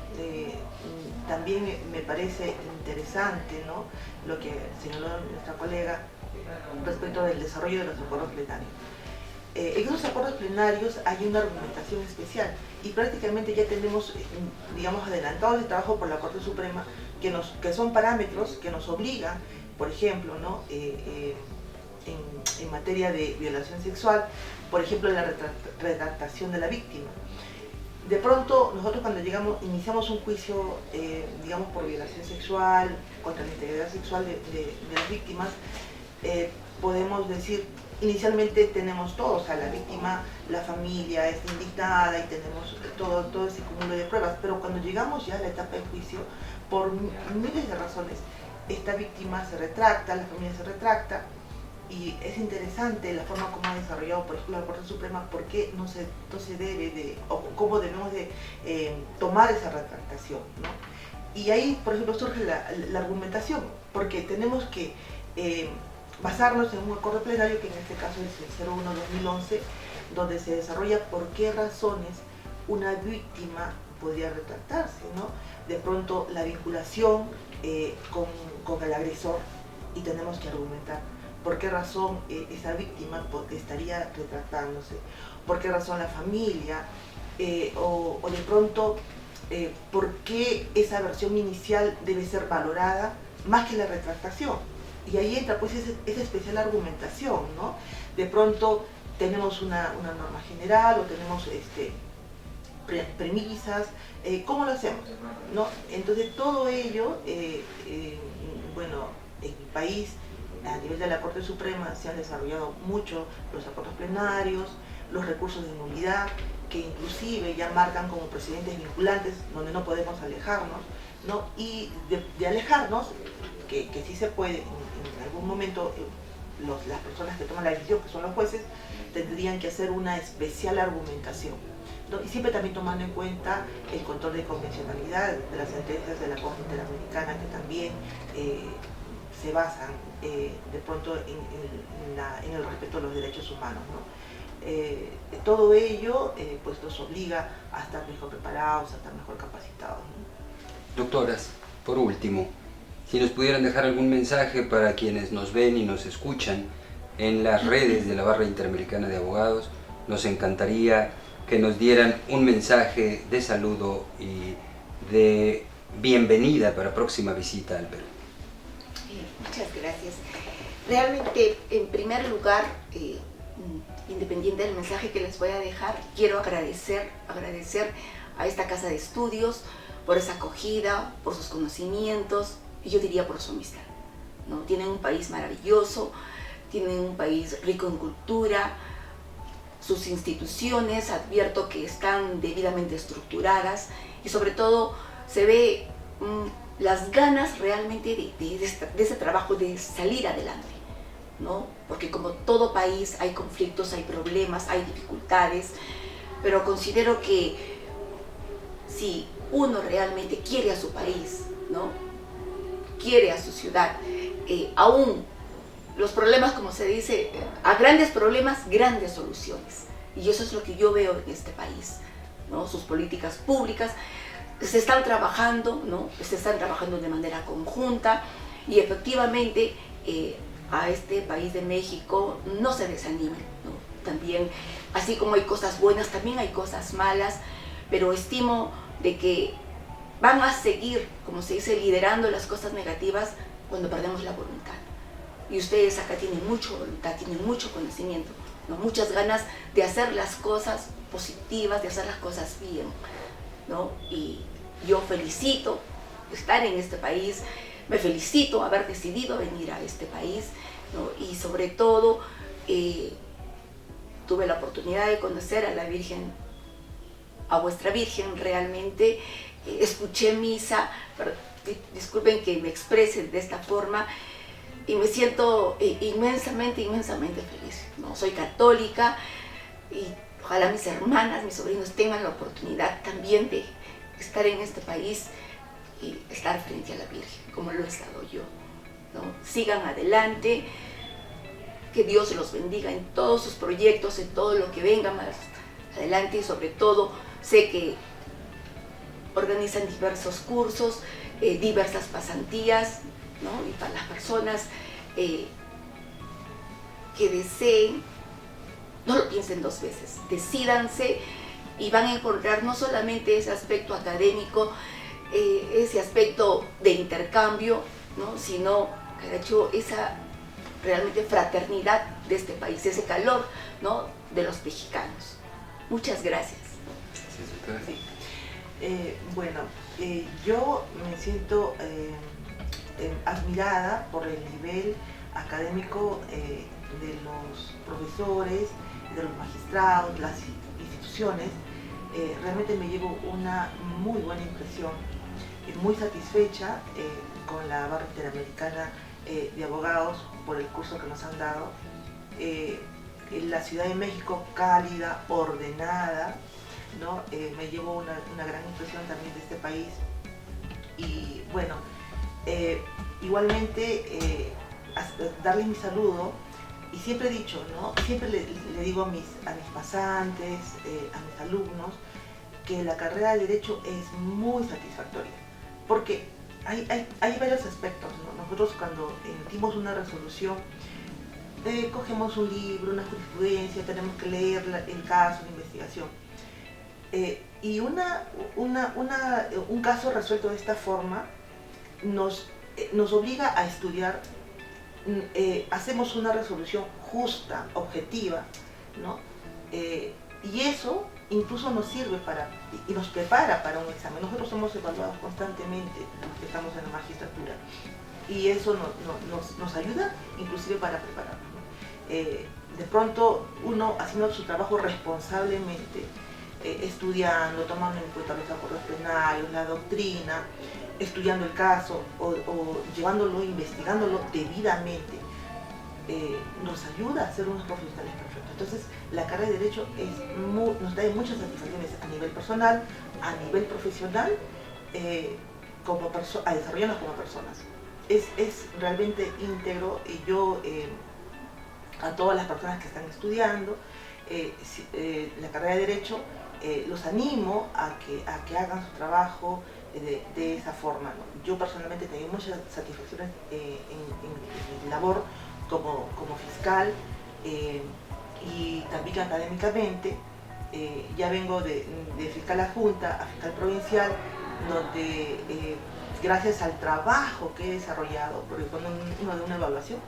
también me parece interesante, ¿no?, lo que señaló nuestra colega respecto del desarrollo de los acuerdos plenarios. En esos acuerdos plenarios hay una argumentación especial, y prácticamente ya tenemos, digamos, adelantado el trabajo por la Corte Suprema, que son parámetros que nos obligan, por ejemplo, ¿no?, en materia de violación sexual, por ejemplo, la retractación de la víctima. De pronto, nosotros cuando iniciamos un juicio, digamos, por violación sexual, contra la integridad sexual de las víctimas, podemos decir, inicialmente tenemos todo, o sea, la víctima, la familia está indignada y tenemos todo ese cúmulo de pruebas, pero cuando llegamos ya a la etapa de juicio, por miles de razones, esta víctima se retracta, la familia se retracta, y es interesante la forma como ha desarrollado, por ejemplo, la Corte Suprema, por qué no se debe de, o cómo debemos de tomar esa retractación, ¿no? Y ahí, por ejemplo, surge la argumentación, porque tenemos que basarnos en un acuerdo plenario, que en este caso es el 01-2011, donde se desarrolla por qué razones una víctima podría retractarse, ¿no? De pronto la vinculación con el agresor, y tenemos que argumentar por qué razón esa víctima estaría retractándose, por qué razón la familia, o de pronto por qué esa versión inicial debe ser valorada más que la retractación. Y ahí entra pues esa especial argumentación, ¿no? De pronto tenemos una norma general, o tenemos premisas, ¿cómo lo hacemos?, ¿no? Entonces todo ello, bueno, en el país, a nivel de la Corte Suprema, se han desarrollado mucho los acuerdos plenarios, los recursos de nulidad, que inclusive ya marcan como precedentes vinculantes, donde no podemos alejarnos, ¿no? Y de alejarnos, que sí se puede, en algún momento las personas que toman la decisión, que son los jueces, tendrían que hacer una especial argumentación, ¿no? Y siempre también tomando en cuenta el control de convencionalidad de las sentencias de la Corte Interamericana, que también se basan de pronto en el respeto a los derechos humanos, ¿no? Todo ello pues nos obliga a estar mejor preparados, a estar mejor capacitados, ¿no? Doctoras, por último, si nos pudieran dejar algún mensaje para quienes nos ven y nos escuchan en las redes de la Barra Interamericana de Abogados, nos encantaría que nos dieran un mensaje de saludo y de bienvenida para próxima visita al Perú. Muchas gracias. Realmente, en primer lugar, independiente del mensaje que les voy a dejar, quiero agradecer a esta casa de estudios por esa acogida, por sus conocimientos y yo diría por su amistad, ¿no? Tienen un país maravilloso, tienen un país rico en cultura, sus instituciones advierto que están debidamente estructuradas y sobre todo se ve las ganas realmente de ese trabajo de salir adelante, ¿no? Porque como todo país hay conflictos, hay problemas, hay dificultades, pero considero que si uno realmente quiere a su país, ¿no? Quiere a su ciudad, aún los problemas, como se dice, a grandes problemas, grandes soluciones. Y eso es lo que yo veo en este país, ¿no? Sus políticas públicas se están trabajando, ¿no? Se están trabajando de manera conjunta y efectivamente a este país de México no se desanimen, ¿no? También, así como hay cosas buenas, también hay cosas malas, pero estimo de que van a seguir, como se dice, liderando las cosas negativas cuando perdemos la voluntad. Y ustedes acá tienen mucha voluntad, tienen mucho conocimiento, ¿no? Muchas ganas de hacer las cosas positivas, de hacer las cosas bien, ¿no? Y yo felicito estar en este país, me felicito haber decidido venir a este país, ¿no? Y sobre todo tuve la oportunidad de conocer a la Virgen, a vuestra Virgen realmente, escuché misa, disculpen que me exprese de esta forma, y me siento inmensamente feliz, ¿no? Soy católica y ojalá mis hermanas, mis sobrinos tengan la oportunidad también de estar en este país y estar frente a la Virgen, como lo he estado yo, ¿no? Sigan adelante, que Dios los bendiga en todos sus proyectos, en todo lo que venga más adelante y sobre todo sé que organizan diversos cursos, diversas pasantías, ¿no? Y para las personas que deseen, no lo piensen dos veces, decídanse y van a encontrar no solamente ese aspecto académico, ese aspecto de intercambio, ¿no? Sino, caracho, esa realmente fraternidad de este país, ese calor, ¿no? De los mexicanos. Muchas gracias. Sí. Bueno, yo me siento admirada por el nivel académico de los profesores, de los magistrados, de las instituciones. Realmente me llevo una muy buena impresión, muy satisfecha con la Barra Interamericana de Abogados por el curso que nos han dado. La Ciudad de México cálida, ordenada, ¿no? Me llevo una gran impresión también de este país y bueno, igualmente darles mi saludo y siempre he dicho, ¿no? Siempre le digo a mis pasantes, a mis alumnos, que la carrera de Derecho es muy satisfactoria porque hay varios aspectos, ¿no? Nosotros cuando emitimos una resolución cogemos un libro, una jurisprudencia, tenemos que leer el caso, la investigación. Y un caso resuelto de esta forma nos obliga a estudiar, hacemos una resolución justa, objetiva, ¿no? Y eso incluso nos sirve y nos prepara para un examen. Nosotros somos evaluados constantemente, los que estamos en la magistratura, y eso nos ayuda inclusive para prepararnos, ¿no? De pronto uno haciendo su trabajo responsablemente, estudiando, tomando en cuenta los acuerdos penales, la doctrina, estudiando el caso o llevándolo, investigándolo debidamente, nos ayuda a ser unos profesionales perfectos. Entonces, la carrera de Derecho nos da muchas satisfacciones a nivel personal, a nivel profesional, a desarrollarnos como personas. Es realmente íntegro y yo a todas las personas que están estudiando la carrera de Derecho, los animo a que hagan su trabajo de esa forma, ¿no? Yo personalmente tengo muchas satisfacciones en mi labor como fiscal y también académicamente. Ya vengo de fiscal adjunta a fiscal provincial, donde gracias al trabajo que he desarrollado, porque cuando uno da una evaluación,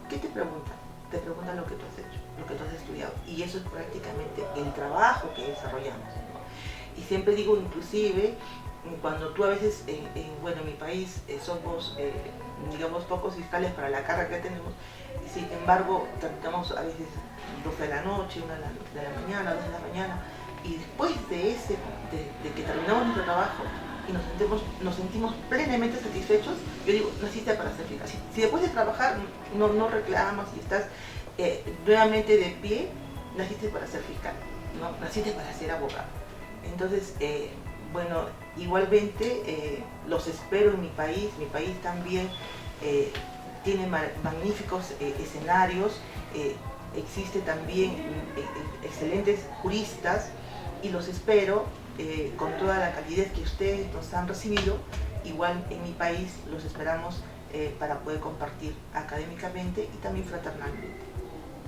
¿qué te preguntan? Te preguntan lo que tú has hecho, lo que tú has estudiado, y eso es prácticamente el trabajo que desarrollamos, ¿no? Y siempre digo, inclusive, cuando tú a veces, bueno, en mi país somos, digamos, pocos fiscales para la carga que tenemos, sin embargo, tramitamos a veces 12 de la noche, 1 de la mañana, 2 de la mañana, y después de que terminamos nuestro trabajo y nos sentimos plenamente satisfechos, yo digo, naciste para ser fiscal. Si después de trabajar no reclamas y estás nuevamente de pie, naciste para ser fiscal, ¿no? Naciste para ser abogado. Entonces, bueno, igualmente los espero en mi país también tiene magníficos escenarios, existe también excelentes juristas y los espero con toda la calidez que ustedes nos han recibido. Igual en mi país los esperamos para poder compartir académicamente y también fraternalmente.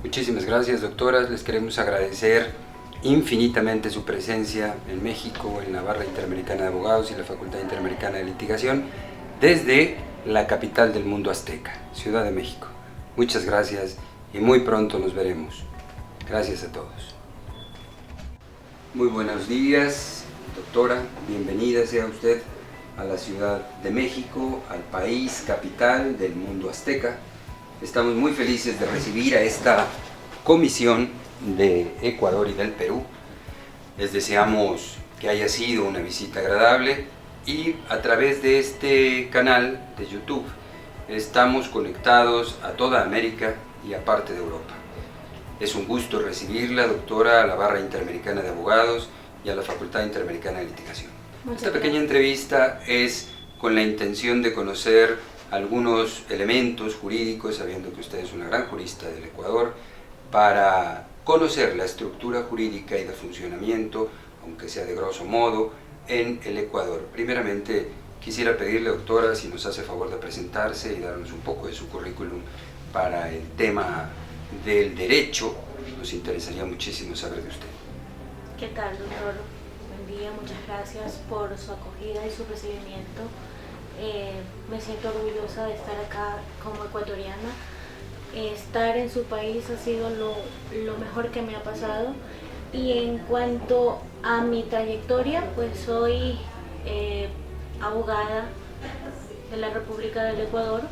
Muchísimas gracias, doctoras. Les queremos agradecer infinitamente su presencia en México, en la Barra Interamericana de Abogados y la Facultad Interamericana de Litigación, desde la capital del mundo azteca, Ciudad de México. Muchas gracias y muy pronto nos veremos. Gracias a todos. Muy buenos días, doctora. Bienvenida sea usted a la Ciudad de México, al país capital del mundo azteca. Estamos muy felices de recibir a esta comisión de Ecuador y del Perú. Les deseamos que haya sido una visita agradable y a través de este canal de YouTube estamos conectados a toda América y a parte de Europa. Es un gusto recibirla, doctora, a la Barra Interamericana de Abogados y a la Facultad Interamericana de Litigación. Esta pequeña entrevista es con la intención de conocer algunos elementos jurídicos, sabiendo que usted es una gran jurista del Ecuador, para conocer la estructura jurídica y de funcionamiento, aunque sea de grosso modo, en el Ecuador. Primeramente, quisiera pedirle, doctora, si nos hace favor de presentarse y darnos un poco de su currículum para el tema del derecho. Nos interesaría muchísimo saber de usted. ¿Qué tal, doctor? Buen día, muchas gracias por su acogida y su recibimiento. Me siento orgullosa de estar acá como ecuatoriana. Estar en su país ha sido lo mejor que me ha pasado. Y en cuanto a mi trayectoria, pues soy abogada de la República del Ecuador.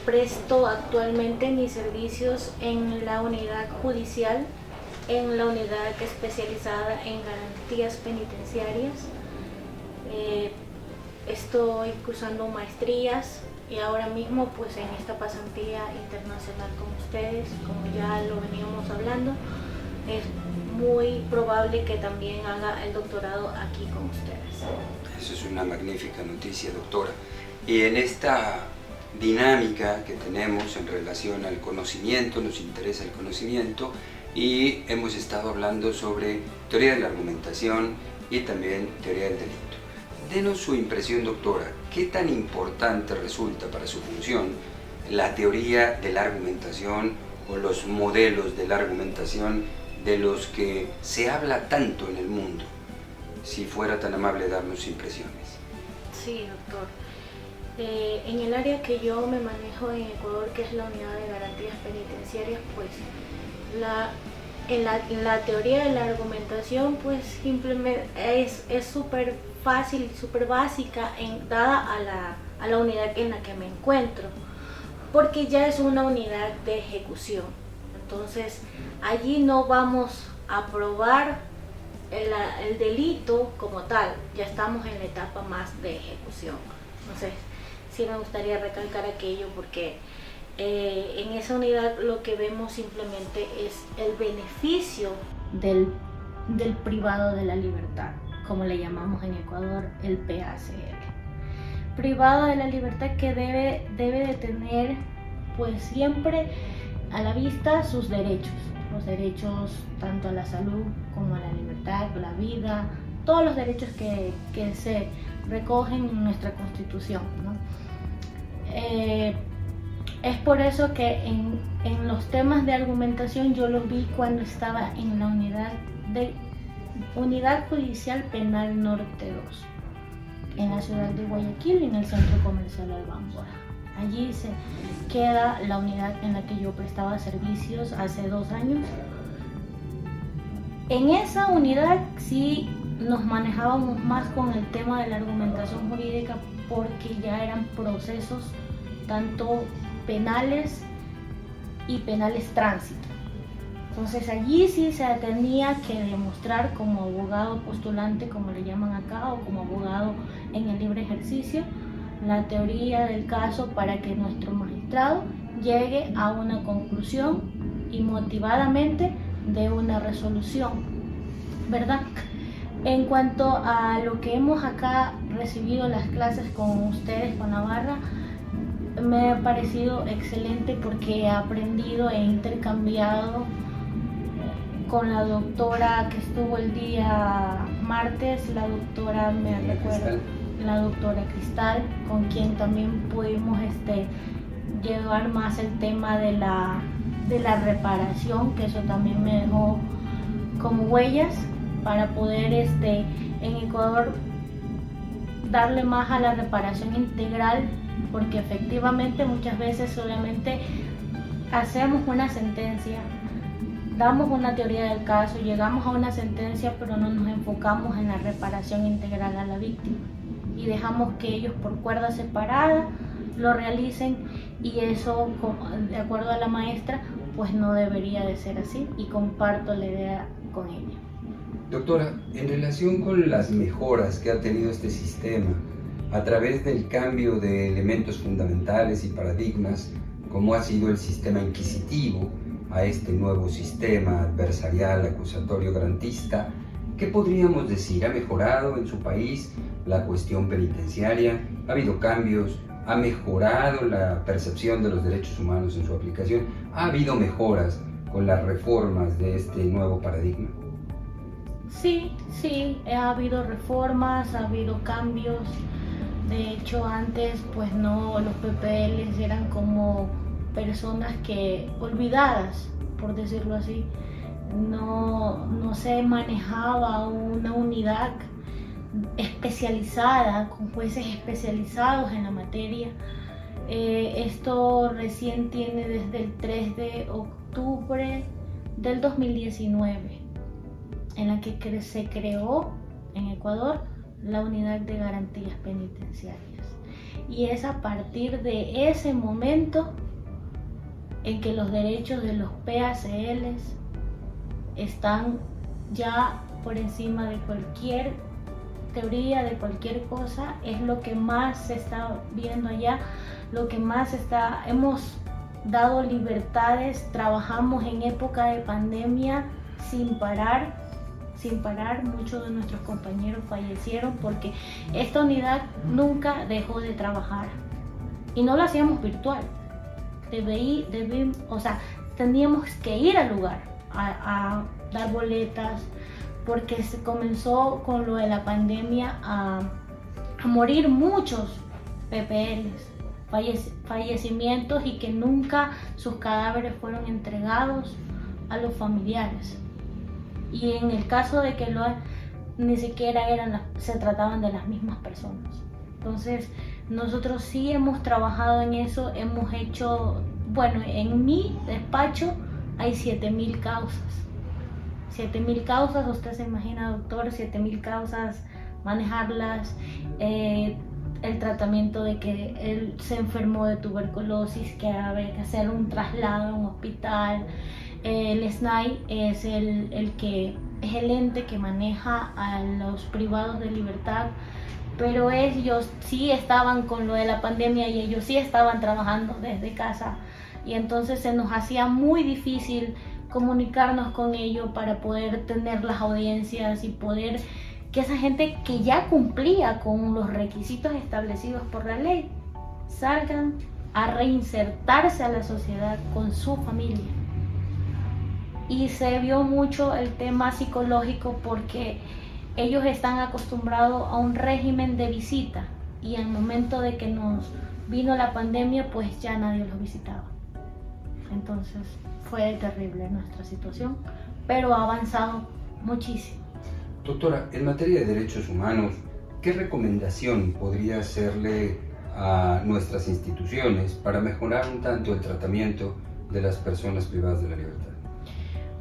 Presto actualmente mis servicios en la unidad judicial, en la unidad especializada en garantías penitenciarias. Estoy cursando maestrías y ahora mismo pues en esta pasantía internacional con ustedes, como ya lo veníamos hablando, es muy probable que también haga el doctorado aquí con ustedes. Eso es una magnífica noticia, doctora. Y en esta dinámica que tenemos en relación al conocimiento, nos interesa el conocimiento y hemos estado hablando sobre teoría de la argumentación y también teoría del delito. Denos su impresión, doctora, ¿qué tan importante resulta para su función la teoría de la argumentación o los modelos de la argumentación de los que se habla tanto en el mundo? Si fuera tan amable darnos impresiones. Sí, doctor. En el área que yo me manejo en Ecuador, que es la unidad de garantías penitenciarias, pues en la teoría de la argumentación pues simplemente es súper fácil, súper básica, dada a la unidad en la que me encuentro, porque ya es una unidad de ejecución. Entonces allí no vamos a probar el delito como tal, ya estamos en la etapa más de ejecución. Entonces sí me gustaría recalcar aquello porque en esa unidad lo que vemos simplemente es el beneficio del privado de la libertad, como le llamamos en Ecuador el PACL. Privado de la libertad que debe de tener pues siempre a la vista sus derechos, los derechos tanto a la salud como a la libertad, la vida, todos los derechos que se recogen en nuestra Constitución, ¿no? Es por eso que en los temas de argumentación yo los vi cuando estaba en la Unidad Judicial Penal Norte 2, en la ciudad de Guayaquil y en el centro comercial Albámbora. Allí se queda la unidad en la que yo prestaba servicios hace 2 años. En esa unidad sí nos manejábamos más con el tema de la argumentación jurídica porque ya eran procesos tanto penales y penales tránsito. Entonces allí sí se tenía que demostrar como abogado postulante, como le llaman acá, o como abogado en el libre ejercicio, la teoría del caso para que nuestro magistrado llegue a una conclusión y motivadamente de una resolución, ¿verdad? En cuanto a lo que hemos acá recibido las clases con ustedes, con Navarra, me ha parecido excelente porque he aprendido e intercambiado con la doctora que estuvo el día martes, la doctora, me recuerdo, la doctora Cristal, con quien también pudimos llevar más el tema de la reparación, que eso también me dejó como huellas para poder en Ecuador darle más a la reparación integral, porque efectivamente muchas veces solamente hacemos una sentencia, damos una teoría del caso, llegamos a una sentencia, pero no nos enfocamos en la reparación integral a la víctima y dejamos que ellos por cuerda separada lo realicen, y eso, de acuerdo a la maestra, pues no debería de ser así, y comparto la idea con ella. Doctora, en relación con las mejoras que ha tenido este sistema a través del cambio de elementos fundamentales y paradigmas, como ha sido el sistema inquisitivo a este nuevo sistema adversarial, acusatorio, garantista, ¿qué podríamos decir? ¿Ha mejorado en su país la cuestión penitenciaria? ¿Ha habido cambios? ¿Ha mejorado la percepción de los derechos humanos en su aplicación? ¿Ha habido mejoras con las reformas de este nuevo paradigma? Sí, ha habido reformas, ha habido cambios. De hecho, antes pues no, los PPLs eran como personas que olvidadas, por decirlo así. No se manejaba una unidad especializada, con jueces especializados en la materia. Esto recién tiene desde el 3 de octubre del 2019, en la que se creó en Ecuador la Unidad de Garantías Penitenciarias. Y es a partir de ese momento en que los derechos de los PACLs están ya por encima de cualquier teoría, de cualquier cosa. Es lo que más se está viendo allá, lo que más hemos dado libertades, trabajamos en época de pandemia sin parar, muchos de nuestros compañeros fallecieron porque esta unidad nunca dejó de trabajar y no lo hacíamos virtual. Teníamos que ir al lugar a dar boletas, porque se comenzó con lo de la pandemia a morir muchos PPLs, fallecimientos, y que nunca sus cadáveres fueron entregados a los familiares. Y en el caso de que ni siquiera se trataban de las mismas personas. Entonces, nosotros sí hemos trabajado en eso, hemos hecho, en mi despacho hay 7.000 causas. 7.000 causas, usted se imagina, doctor, 7.000 causas, manejarlas, el tratamiento de que él se enfermó de tuberculosis, que había que hacer un traslado a un hospital. El SNAI es el ente que maneja a los privados de libertad, pero ellos sí estaban con lo de la pandemia y ellos sí estaban trabajando desde casa, y entonces se nos hacía muy difícil comunicarnos con ellos para poder tener las audiencias y poder que esa gente que ya cumplía con los requisitos establecidos por la ley salgan a reinsertarse a la sociedad con su familia. Y se vio mucho el tema psicológico porque ellos están acostumbrados a un régimen de visita, y al momento de que nos vino la pandemia, pues ya nadie los visitaba. Entonces fue terrible nuestra situación, pero ha avanzado muchísimo. Doctora, en materia de derechos humanos, ¿qué recomendación podría hacerle a nuestras instituciones para mejorar un tanto el tratamiento de las personas privadas de la libertad?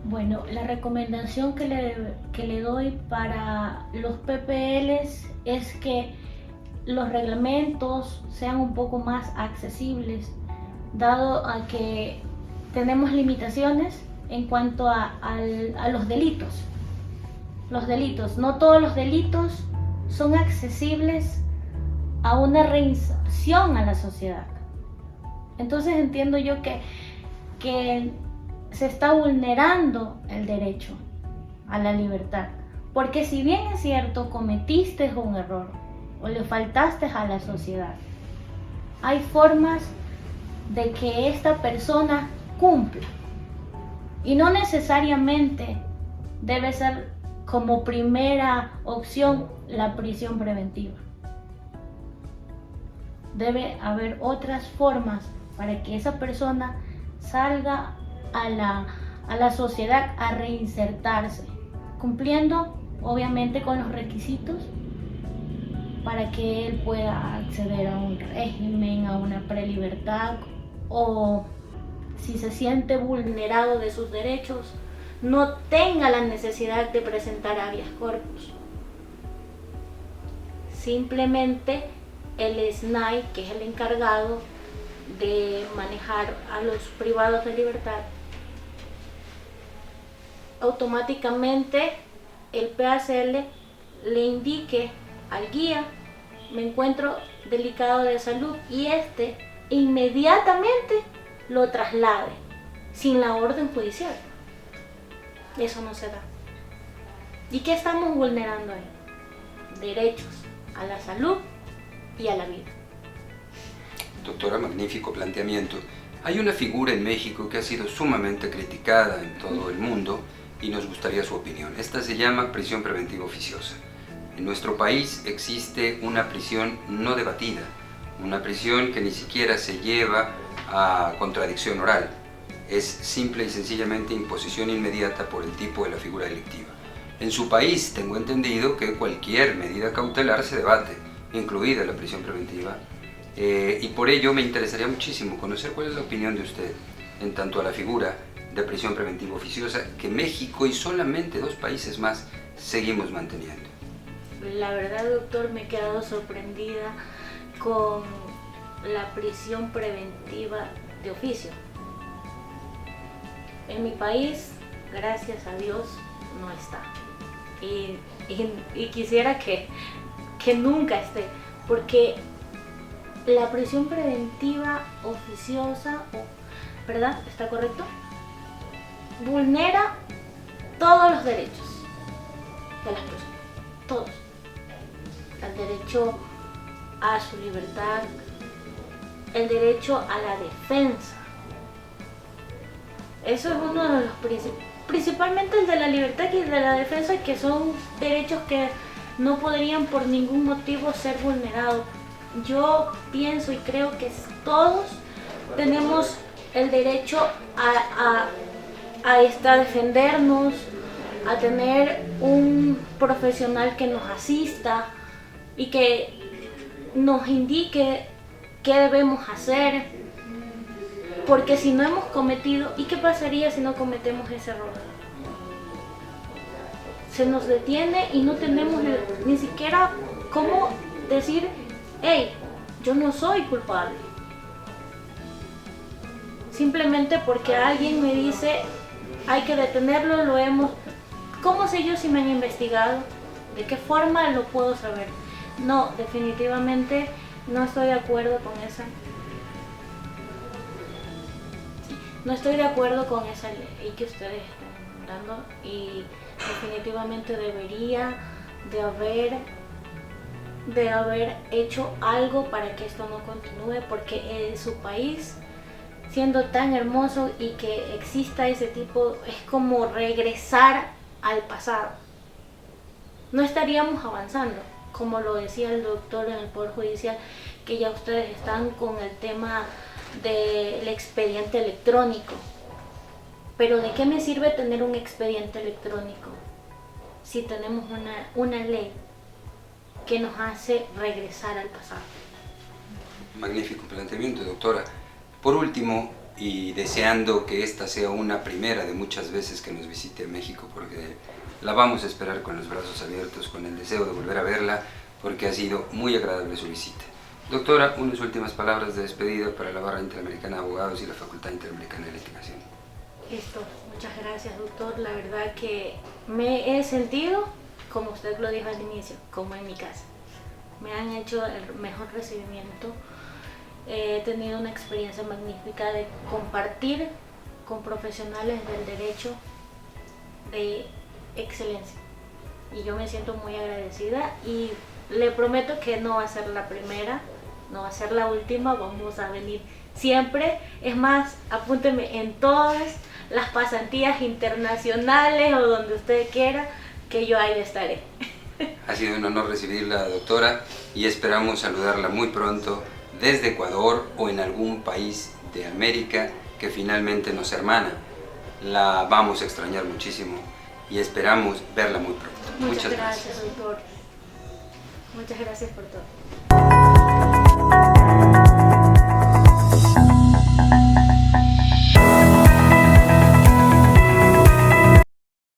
Bueno, la recomendación que le doy para los PPLs es que los reglamentos sean un poco más accesibles, dado a que tenemos limitaciones en cuanto a los delitos. Los delitos, no todos los delitos son accesibles a una reinserción a la sociedad. Entonces entiendo yo que se está vulnerando el derecho a la libertad. Porque si bien es cierto, cometiste un error o le faltaste a la sociedad, hay formas de que esta persona cumpla. Y no necesariamente debe ser como primera opción la prisión preventiva. Debe haber otras formas para que esa persona salga a la sociedad a reinsertarse, cumpliendo obviamente con los requisitos para que él pueda acceder a un régimen, a una prelibertad, o si se siente vulnerado de sus derechos, no tenga la necesidad de presentar habeas corpus. Simplemente el SNAI, que es el encargado de manejar a los privados de libertad, automáticamente el PACL le indique al guía: me encuentro delicado de salud, y este inmediatamente lo traslade sin la orden judicial. Eso no se da. ¿Y qué estamos vulnerando ahí? Derechos a la salud y a la vida. Doctora, magnífico planteamiento. Hay una figura en México que ha sido sumamente criticada en todo el mundo y nos gustaría su opinión. Esta se llama prisión preventiva oficiosa. En nuestro país existe una prisión no debatida, una prisión que ni siquiera se lleva a contradicción oral. Es simple y sencillamente imposición inmediata por el tipo de la figura delictiva. En su país tengo entendido que cualquier medida cautelar se debate, incluida la prisión preventiva, y por ello me interesaría muchísimo conocer cuál es la opinión de usted en tanto a la figura de prisión preventiva oficiosa que México y solamente 2 países más seguimos manteniendo. La verdad, doctor, me he quedado sorprendida con la prisión preventiva de oficio. En mi país, gracias a Dios, no está. Y quisiera que nunca esté, porque la prisión preventiva oficiosa, ¿verdad? ¿Está correcto? Vulnera todos los derechos de las personas, todos. El derecho a su libertad, el derecho a la defensa. Eso es uno de los principalmente el de la libertad y el de la defensa, que son derechos que no podrían por ningún motivo ser vulnerados. Yo pienso y creo que todos tenemos el derecho a defendernos, a tener un profesional que nos asista y que nos indique qué debemos hacer, porque si no hemos cometido, ¿y qué pasaría si no cometemos ese error? Se nos detiene y no tenemos ni siquiera cómo decir: hey, yo no soy culpable. Simplemente porque alguien me dice: hay que detenerlo, lo hemos... ¿Cómo sé yo si me han investigado? ¿De qué forma lo puedo saber? No, definitivamente no estoy de acuerdo con esa. No estoy de acuerdo con esa ley que ustedes están dando, y definitivamente debería de haber hecho algo para que esto no continúe, porque en su país, siendo tan hermoso y que exista ese tipo, es como regresar al pasado. No estaríamos avanzando, como lo decía el doctor en el Poder Judicial, que ya ustedes están con el tema del expediente electrónico. Pero ¿de qué me sirve tener un expediente electrónico si tenemos una ley que nos hace regresar al pasado. Magnífico planteamiento, doctora. Por último, y deseando que esta sea una primera de muchas veces que nos visite a México, porque la vamos a esperar con los brazos abiertos, con el deseo de volver a verla, porque ha sido muy agradable su visita. Doctora, unas últimas palabras de despedida para la Barra Interamericana de Abogados y la Facultad Interamericana de Litigación. Listo, muchas gracias, doctor. La verdad que me he sentido, como usted lo dijo al inicio, como en mi casa. Me han hecho el mejor recibimiento. He tenido una experiencia magnífica de compartir con profesionales del derecho de excelencia. Y yo me siento muy agradecida y le prometo que no va a ser la primera, no va a ser la última, vamos a venir siempre. Es más, apúnteme en todas las pasantías internacionales o donde usted quiera, que yo ahí estaré. Ha sido un honor recibirla, doctora, y esperamos saludarla muy pronto desde Ecuador o en algún país de América que finalmente nos hermana. La vamos a extrañar muchísimo y esperamos verla muy pronto. Muchas gracias, doctor. Muchas gracias por todo.